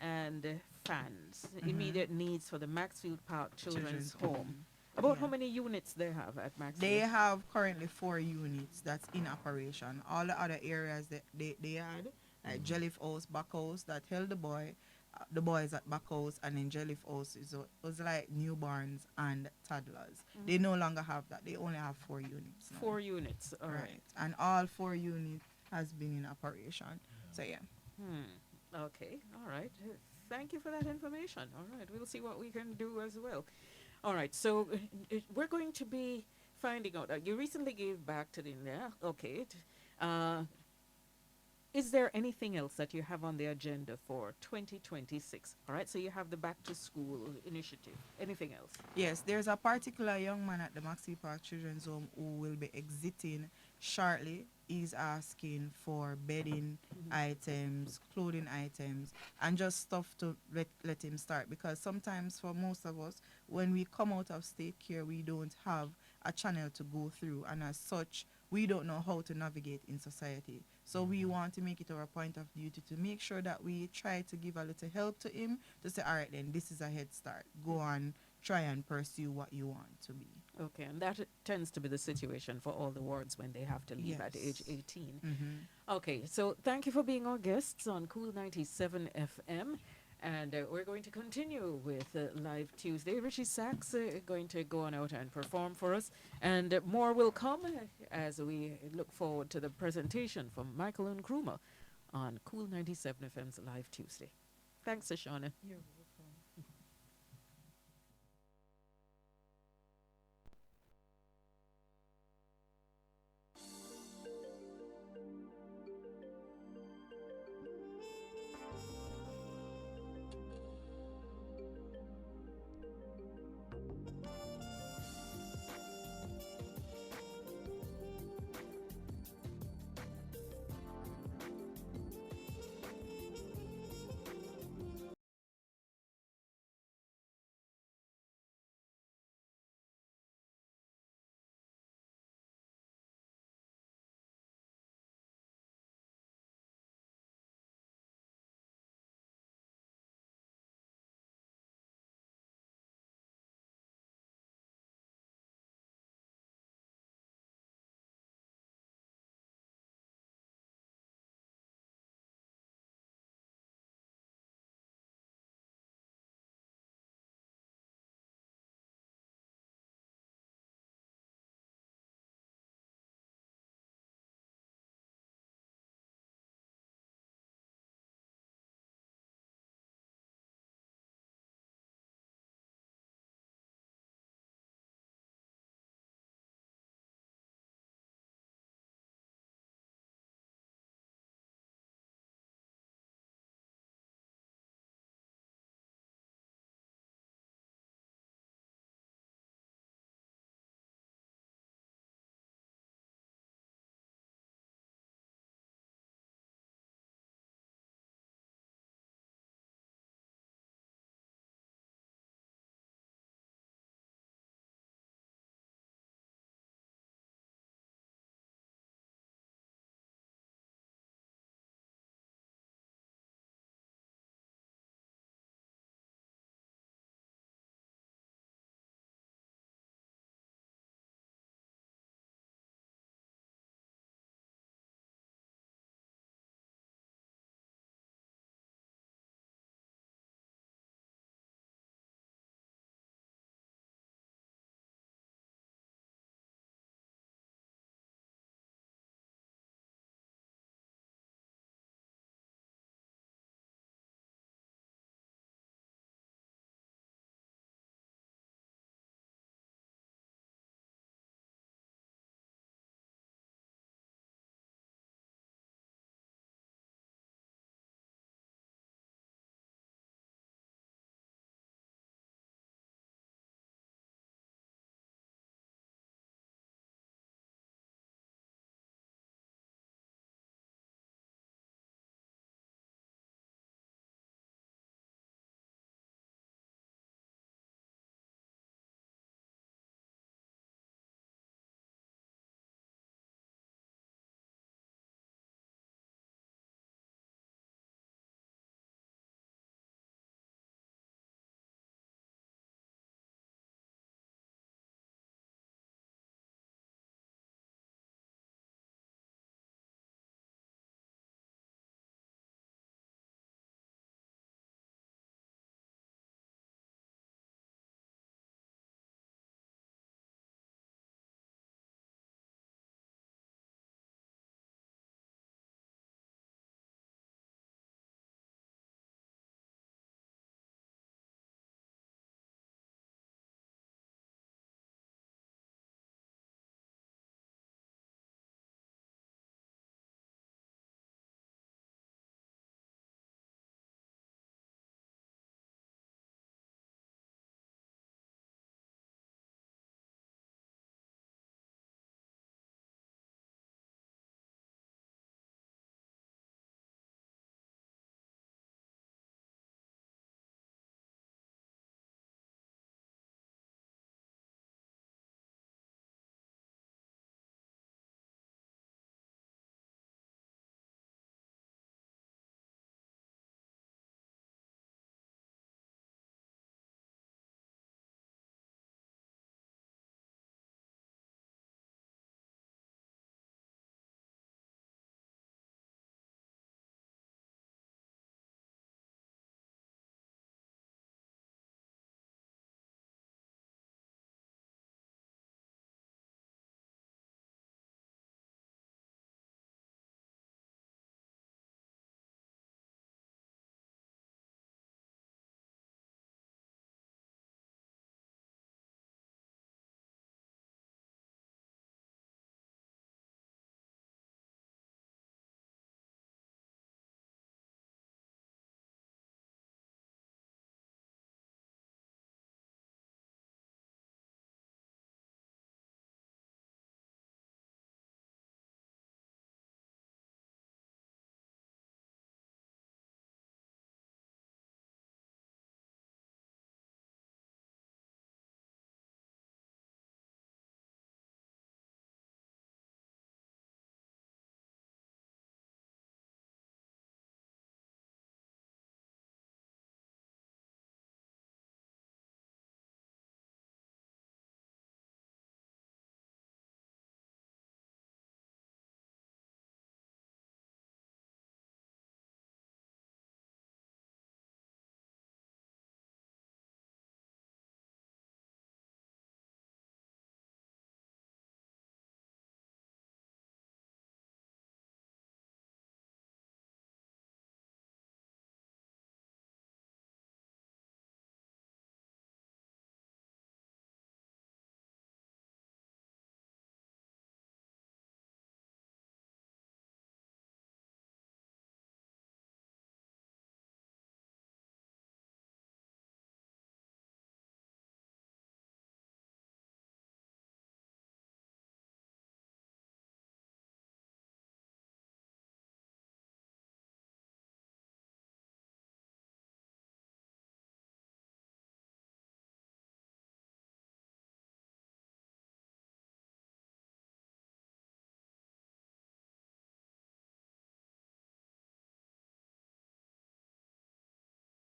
and fans, immediate needs for the Maxfield Park Children's Home. About how Yeah. many units they have at Maxfield? They have currently 4 units that's in operation. All the other areas that they had, like Jellyf House, Back House, that held the boys at Back House, and then Jellyf House was like newborns and toddlers. They no longer have that. They only have 4 units now. 4 units, all right. Right. And all 4 units has been in operation. So yeah. Okay, all right. Thank you for that information. All right, we'll see what we can do as well. All right, so we're going to be finding out. You recently gave back to the okay. Is there anything else that you have on the agenda for 2026? All right, so you have the Back to School initiative. Anything else? Yes, there's a particular young man at the Maxi Park Children's Home who will be exiting shortly. He's asking for bedding items, clothing items, and just stuff to let him start. Because sometimes for most of us, when we come out of state care, we don't have a channel to go through. And as such, we don't know how to navigate in society. So we want to make it our point of duty to make sure that we try to give a little help to him to say, all right, then this is a head start. Go on, try and pursue what you want to be. Okay, and that tends to be the situation for all the wards when they have to leave at Yes. age 18. Mm-hmm. Okay, so thank you for being our guests on Cool 97 FM. And we're going to continue with Live Tuesday. Richie Sax going to go on out and perform for us. And more will come as we look forward to the presentation from Michael Enkrumah on Cool 97 FM's Live Tuesday. Thanks, Ashana. You're welcome.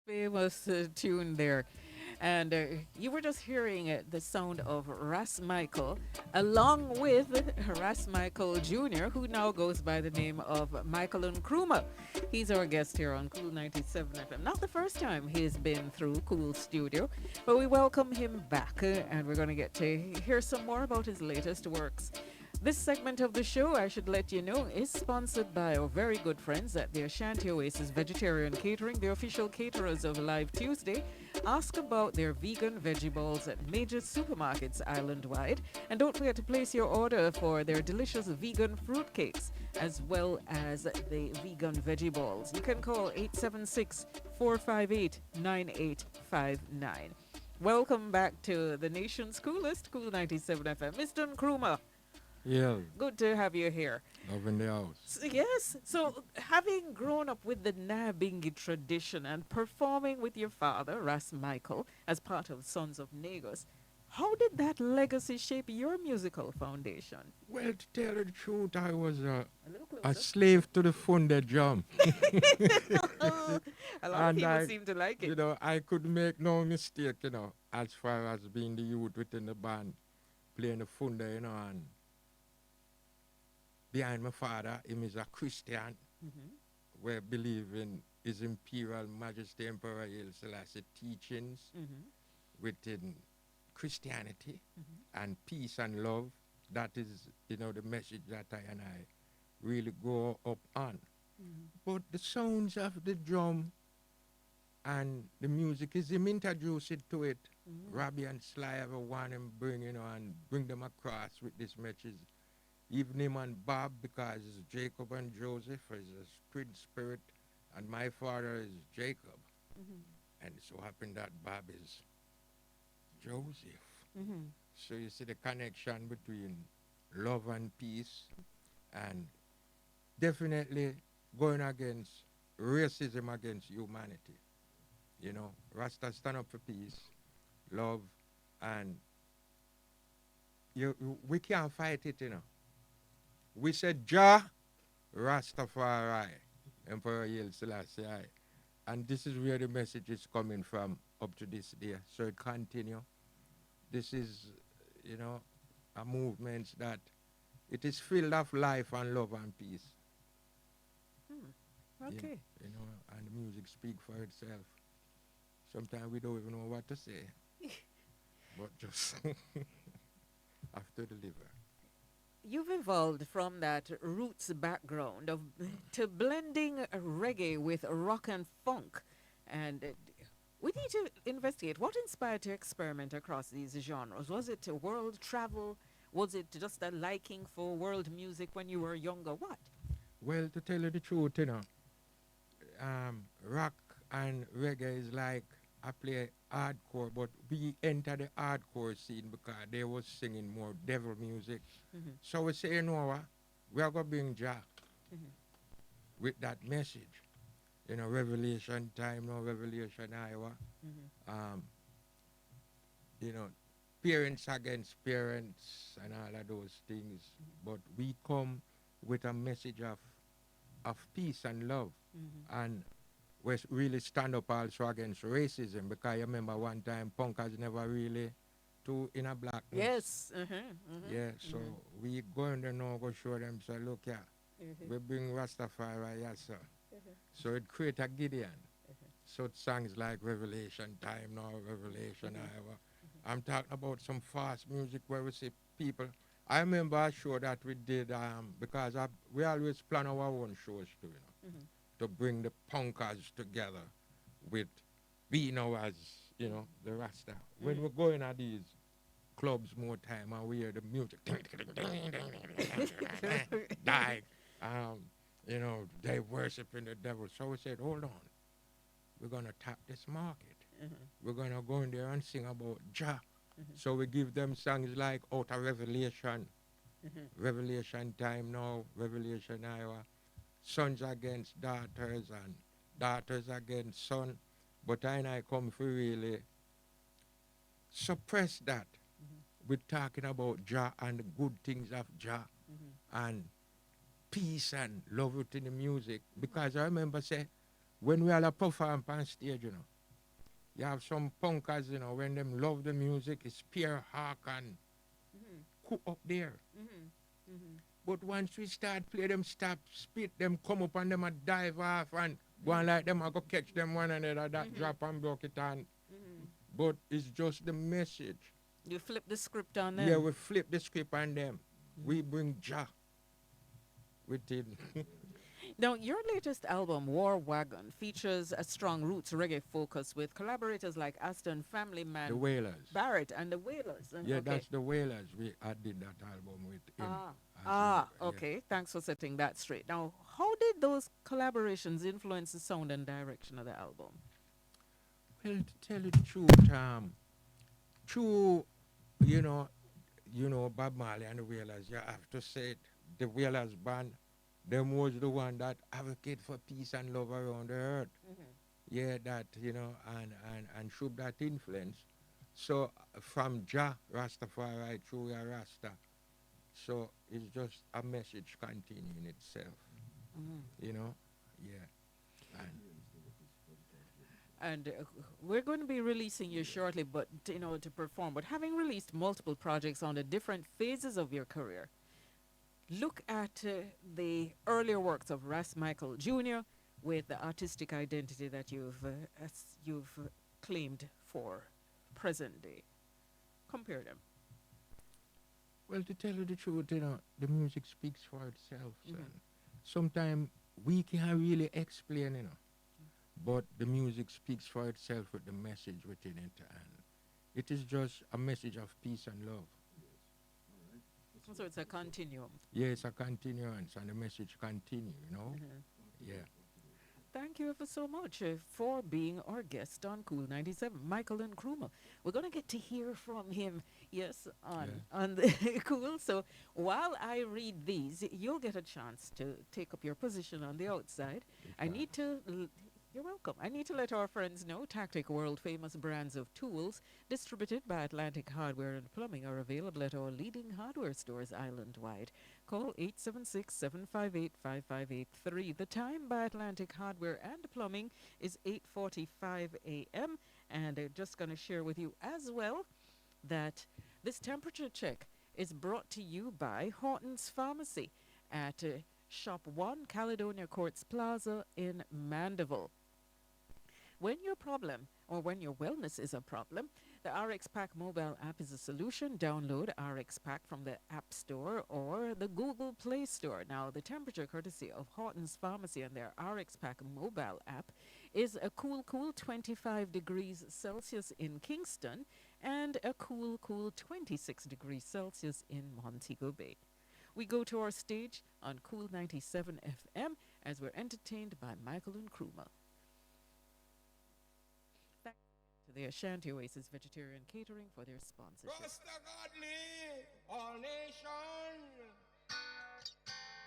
Famous tune there. And you were just hearing the sound of Ras Michael, along with Ras Michael Jr., who now goes by the name of Michael Enkrumah. He's our guest here on Cool 97 FM. Not the first time he's been through Cool Studio, but we welcome him back, and we're going to get to hear some more about his latest works. This segment of the show, I should let you know, is sponsored by our very good friends at the Ashanti Oasis Vegetarian Catering, the official caterers of Live Tuesday. Ask about their vegan veggie balls at major supermarkets island-wide. And don't forget to place your order for their delicious vegan fruit cakes, as well as the vegan veggie balls. You can call 876-458-9859. Welcome back to the nation's coolest, Cool 97 FM. Mr. Enkrumah. Yeah, Good to have you here. love in the house. Yes, so having grown up with the Nabingi tradition and performing with your father, Ras Michael, as part of Sons of Negus, how did that legacy shape your musical foundation? Well, to tell the truth, I was A little a closer. slave to the funded drum. A lot of And people I- seem to like it. You know, I could make no mistake, as far as being the youth within the band, playing the funda, and behind my father, him is a Christian, where believe in His Imperial Majesty Emperor Haile Selassie teachings within Christianity and peace and love. That is, the message that I and I really grow up on. But the sounds of the drum and the music is him introduce it to it. Robbie and Sly ever want him bring, and bring them across with this message. Even him and Bob, because it's Jacob and Joseph is a twin spirit, and my father is Jacob. And it so happened that Bob is Joseph. So you see the connection between love and peace, and definitely going against racism against humanity. Rasta stand up for peace, love, and we can't fight it, We said Jah Rastafari, Emperor Haile Selassie. And this is where the message is coming from up to this day. So it continue. This is, a movement that it is filled of life and love and peace. Okay. And the music speak for itself. Sometimes we don't even know what to say. But just have to deliver. You've evolved from that roots background to blending reggae with rock and funk. And we need to investigate what inspired you to experiment across these genres. Was it world travel? Was it just a liking for world music when you were younger? What? Well, to tell you the truth, rock and reggae is like I play hardcore, but we enter the hardcore scene because they was singing more devil music. So we say, we are going to bring Jah with that message. Revelation time, Revelation Iowa. Parents against parents and all of those things. But we come with a message of peace and love. And we really stand up also against racism, because you remember one time punkers never really too in a blackness. Yes. Yeah, so we going there now go show them, so look here, we bring Rastafari here, sir. So it create a Gideon. So songs like Revelation Time now, Revelation Iowa. I'm talking about some fast music where we see people. I remember a show that we did, because we always plan our own shows too, to bring the punkers together with we as, the Rasta. When we're going at these clubs more time and we hear the music, like, they worshiping the devil. So we said, hold on, we're going to tap this market. We're going to go in there and sing about Jah. So we give them songs like Out of Revelation, Revelation Time now, Revelation Iowa, sons against daughters and daughters against son. But I come for really suppress that. We're talking about Jah and the good things of Jah and peace and love within the music. Because I remember say, when we all perform on stage, You have some punkers, you know, when them love the music, it's pure Arqane. Cook up there. But once we start play them stop, spit them, come up and them a dive off and go on like them, I go catch them one another, that drop and broke it on. But it's just the message. You flip the script on them. Yeah, we flip the script on them. We bring Jah with it. Now, your latest album, War Wagon, features a strong roots reggae focus with collaborators like Aston Family Man, The Wailers. Barrett, and the Wailers. And Yeah, okay. that's the Wailers. I did that album with him. Okay. Thanks for setting that straight. Now, how did those collaborations influence the sound and direction of the album? Well, to tell you the truth, true, you know, Bob Marley and the Wailers, you have to say it. The Wailers band, them was the one that advocate for peace and love around the earth. Yeah, that, you know, and show that influence. So from Jah, Rastafari, through your Rasta. So it's just a message continuing itself. You know? Yeah. And we're going to be releasing you shortly, but you know, to perform. But having released multiple projects on the different phases of your career, look at the earlier works of Ras Michael Jr. with the artistic identity that you've claimed for present day. Compare them. Well, to tell you the truth, you know, the music speaks for itself. Sometimes we can't really explain, you know. But the music speaks for itself with the message within it, and it is just a message of peace and love. So it's a continuum. Yeah, it's a continuance, and the message continue, you know? Yeah. Thank you ever so much for being our guest on Cool 97, Michael Enkrumah. We're going to get to hear from him, yes, on the Cool. So while I read these, you'll get a chance to take up your position on the outside. You're welcome. I need to let our friends know Tactic world-famous brands of tools distributed by Atlantic Hardware and Plumbing are available at our leading hardware stores island-wide. Call 876-758-5583. The time by Atlantic Hardware and Plumbing is 8:45 a.m. And I'm just going to share with you as well that this temperature check is brought to you by Horton's Pharmacy at Shop 1 Caledonia Courts Plaza in Mandeville. When your problem or when your wellness is a problem, the RX Pack mobile app is a solution. Download RX Pack from the App Store or the Google Play Store. Now, the temperature courtesy of Horton's Pharmacy and their RX Pack mobile app is a cool 25 degrees Celsius in Kingston and a cool 26 degrees Celsius in Montego Bay. We go to our stage on Cool 97 FM as we're entertained by Michael Enkrumah. Thank you to the Ashanti Oasis Vegetarian Catering for their sponsorship. Rasta godly, all nation,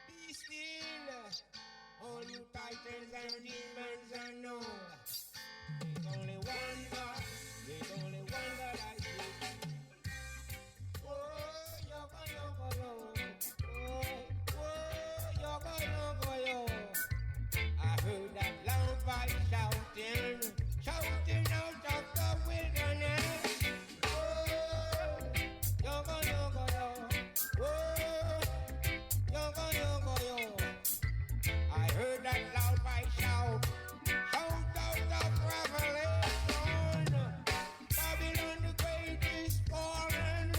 be still, all you titans and demons and no. There's only one God, there's only one God I see. Oh, yoga, yoga, yoga. I heard that loud voice shouting out of the wilderness. Oh, yoga, yoga, yoga. Oh, yoga, yoga, yoga. I heard that loud voice shout out of Revelation. Babylon the Great is fallen.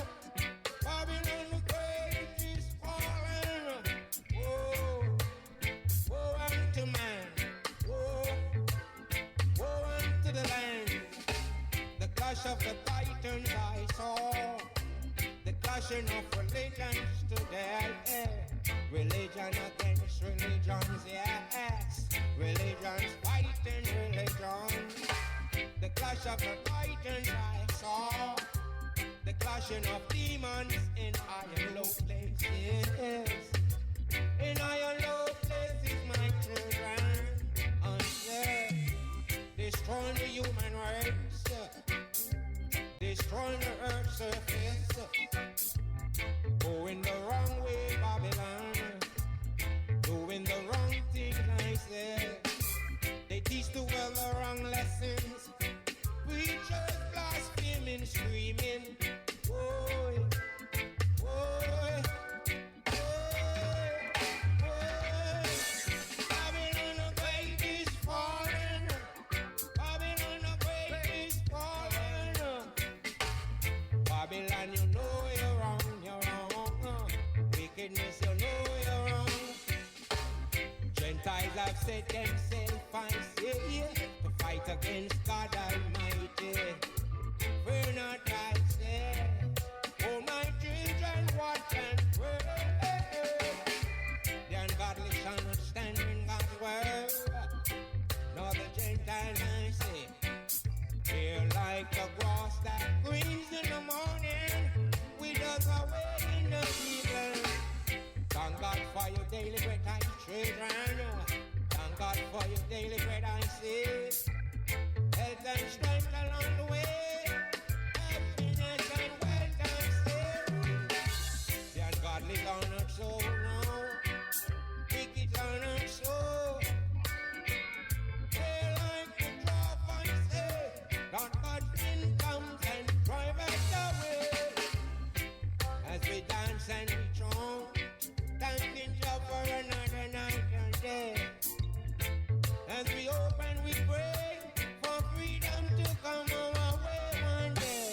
Babylon the Great is fallen. Woe unto man, woe unto the land. The clash of the titans I saw, the clashing of religions today. Religion against religions, yes. Religions fighting religion. The clash of the titans I saw, the clashing of demons in high and low places. In high and low places, my children, destroying the human race, destroying the earth's surface, going the wrong way, Babylon, doing the wrong things, I said. They teach the world the wrong lessons, we have set themselves, I say, to fight against God Almighty. Fear not, I say, oh my children, watch and pray. The ungodly shall not stand in God's word, nor the Gentile, I say. They're like the grass that greens in the morning, withers away in the evening. Thank God for your daily bread, I children. Thank God for your daily bread, I say. Health and strength along the way. Happiness and wealth, I say. The ungodly are not so, no. Wicked are not so. They're like the drop, I say. That God's wind comes and drives us away. As we dance and we chant, thanking God for another night and day. As we open, we pray for freedom to come our way one day.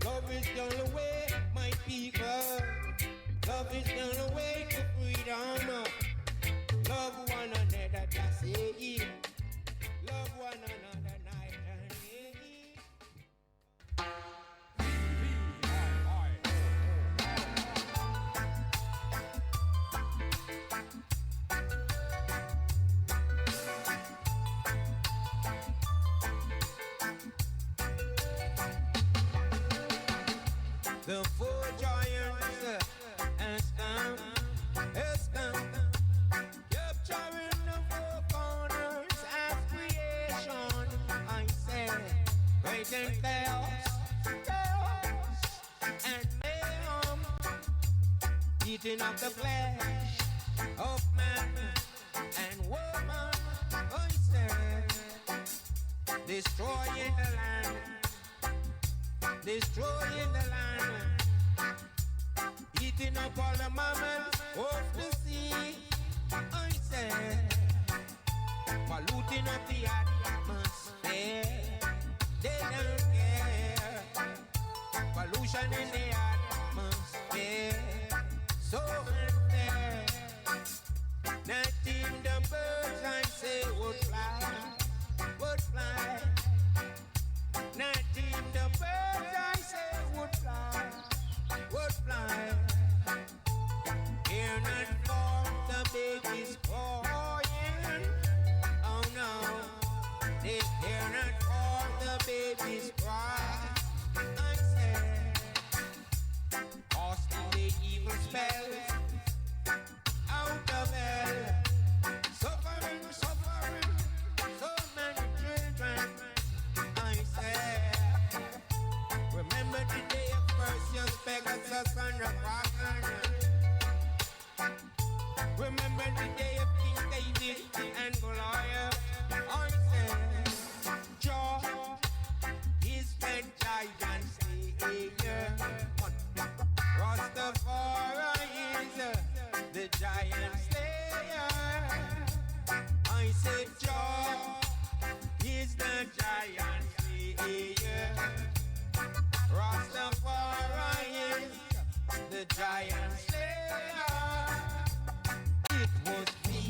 Love is the only way, my people. Love is the only way to freedom. Love one another, that's it. Love one another night and day. The four giants has come, capturing the four corners as creation. I say, great and chaos and mayhem, eating up the flesh of man and woman. I say, destroying the land. Destroying the land, eating up all the mammals of the sea. I say, polluting up the atmosphere. They don't care. Pollution in the atmosphere, so unfair. Not even the birds, I say, would fly, would fly. Not even the birds, I say, would fly, would fly. Hear not for the babies crying, oh no. They hear not for the babies cry, I say. Casting the evil spells out of hell. Suffering, suffering, so many children, I say. Remember the day of first young Pegasus and the Arqane. Remember the day of King David and Goliath. I say, Jah is the giant slayer. Rastafari is the giant slayer. I say, Jah is the giant slayer. Rastafari is the giant slayer. It was me,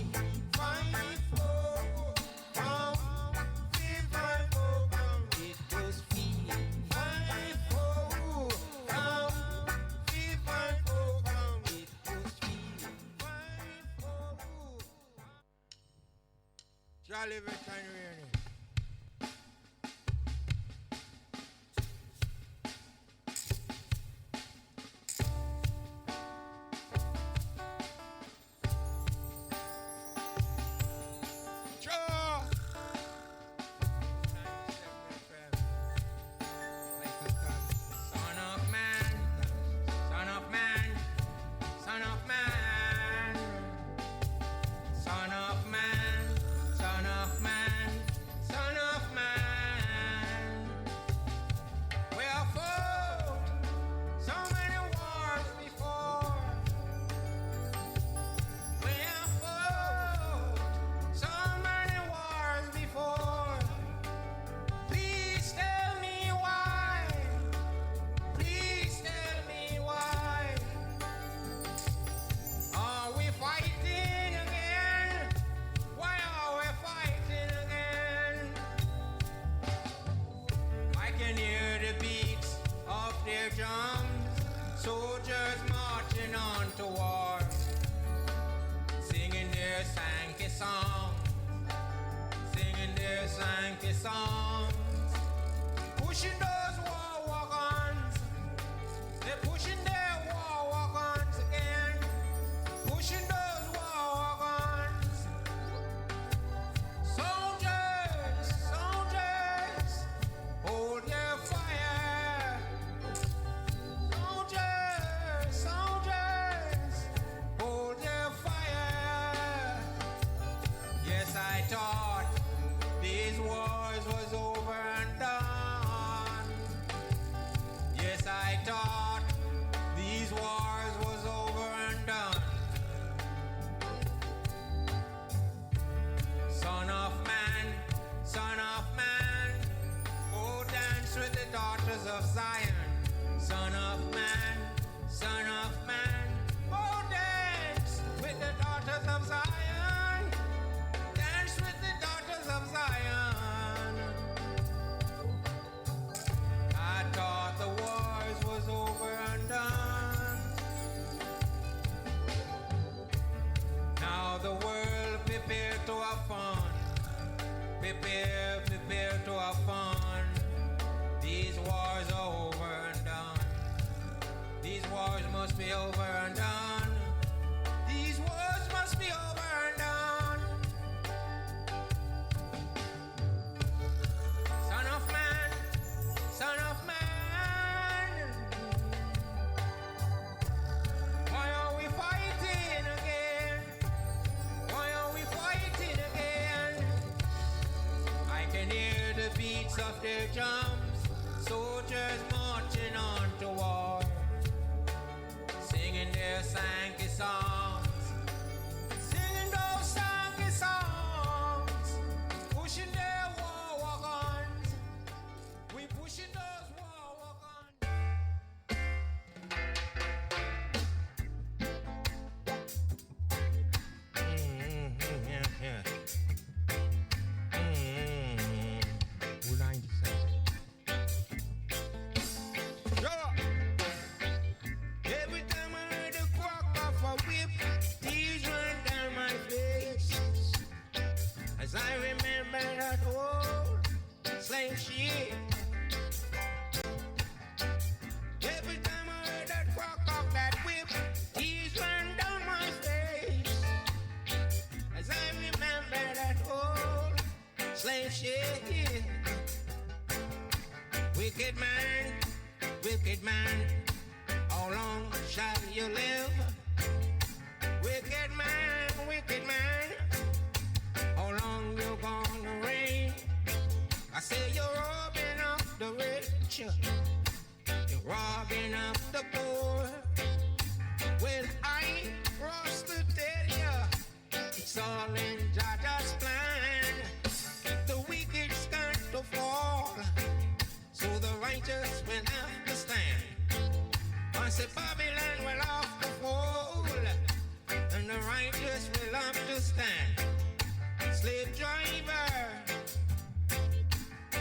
5-4, from 5-4, it was me, 5-4, from 5-4, it was me, 5-4. Charlie Return Rainy. Soldiers marching on to war, singing their Sankey song, singing their Sankey songs, pushing those war wagons. They're pushing their war wagons again, pushing those war wagons. Soldiers, soldiers, hold your fire. Soldiers, soldiers, hold your fire. Yes, I thought these wars was over and done. Yes, I thought these wars was over and done. Son of man, go dance with the daughters of Zion. Son of man, go dance with the daughters of Zion. Dance with the daughters of Zion. I thought the wars was over and done. Now the world prepare to have fun. Prepare to have fun. These wars are over and done. These wars must be over and done. These wars must be over and done. Son of man, why are we fighting again? Why are we fighting again? I can hear the beats of their drums, soldiers marching on to war, singing their Sankey songs, singing those Sankey songs, pushing their war wagons. We pushing those war wagons. Every time I heard the crack of a whip, tears run down my face. As I remember that old slave ship. Every time I heard that crack of that whip, tears run down my face. As I remember that old slave ship. Wicked man, how long shall you live? Wicked man, how long you gonna reign? I say you're robbing up the rich, you're robbing up the poor. Well, I was to tell you, it's all in Jaja's plan. The wicked's got to fall, so the righteous will have to stand. I say Babylon will have to fall, and the righteous will have to stand. Slave drivers,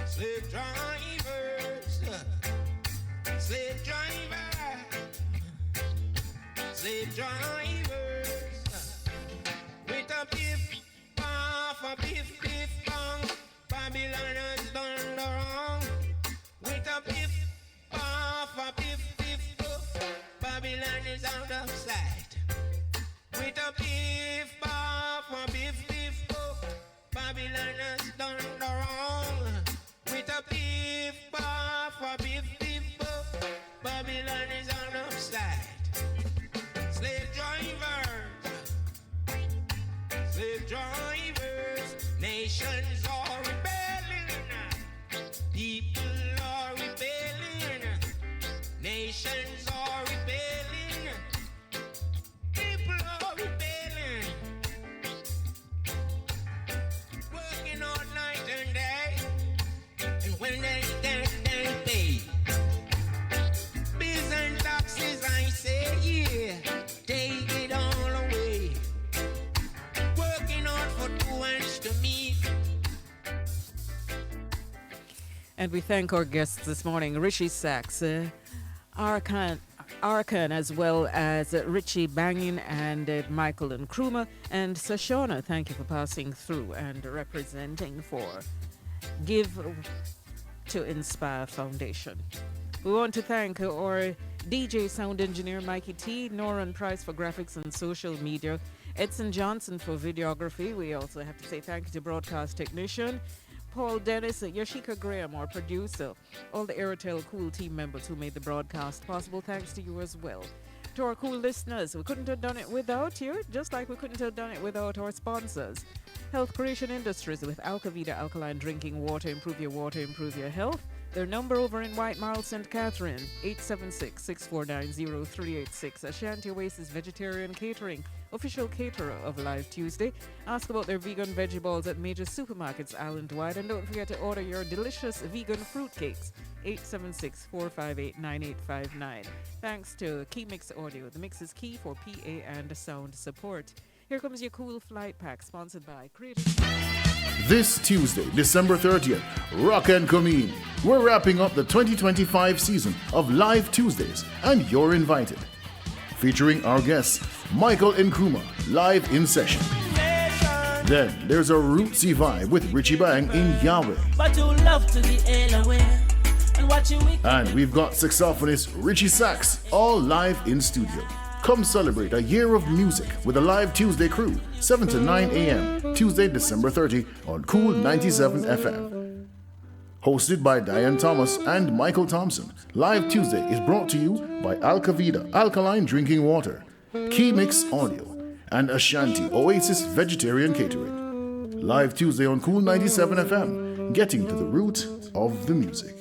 slave drivers, slave drivers, with a biff, off a biff, bang, Babylon has done the wrong. With a biff, off a biff, Babylon is out of sight. With a biff, off a biff, Babylon has done the wrong. With a biff, off a biff, Babylon is out of sight. Slave drivers, nations are rebelling, people are rebelling, nations are rebelling, people are rebelling, working all night and day, and when they pay bills and taxes, I say yeah, take it all away, working hard for 2 inches to me. And we thank our guests this morning, Richie Sax, Arqane, Arqane, as well as Richie Bang-in and Michael Enkrumah, and Sashona. Thank you for passing through and representing for Give to Inspire Foundation. We want to thank our DJ sound engineer Mikey T, Noran Price for graphics and social media, Edson Johnson for videography. We also have to say thank you to broadcast technician Paul Dennis, Yashika Graham, our producer, all the Airtel Cool team members who made the broadcast possible. Thanks to you as well. To our cool listeners, we couldn't have done it without you, just like we couldn't have done it without our sponsors. Health Creation Industries with Alkavida Alkaline Drinking Water. Improve your health. Their number over in White Marl, St. Catherine, 876-649-0386. Ashanti Oasis Vegetarian Catering, official caterer of Live Tuesday. Ask about their vegan veggie balls at major supermarkets island-wide. And don't forget to order your delicious vegan fruit cakes, 876-458-9859. Thanks to Keymix Audio. The mix is key for PA and sound support. Here comes your cool flight pack, sponsored by Creative. This Tuesday, December 30th, Rock and Come. We're wrapping up the 2025 season of Live Tuesdays, and you're invited. Featuring our guests, Michael Enkrumah, live in session. Then there's a rootsy vibe with Richie Bang in Yahweh. And we've got saxophonist Richie Sax, all live in studio. Come celebrate a year of music with a Live Tuesday crew, 7 to 9 a.m., Tuesday, December 30 on Cool 97 FM. Hosted by Dianne Thomas and Michael Thompson, Live Tuesday is brought to you by Alkavida Alkaline Drinking Water, Keymix Audio, and Ashanti Oasis Vegetarian Catering. Live Tuesday on Cool 97 FM, getting to the root of the music.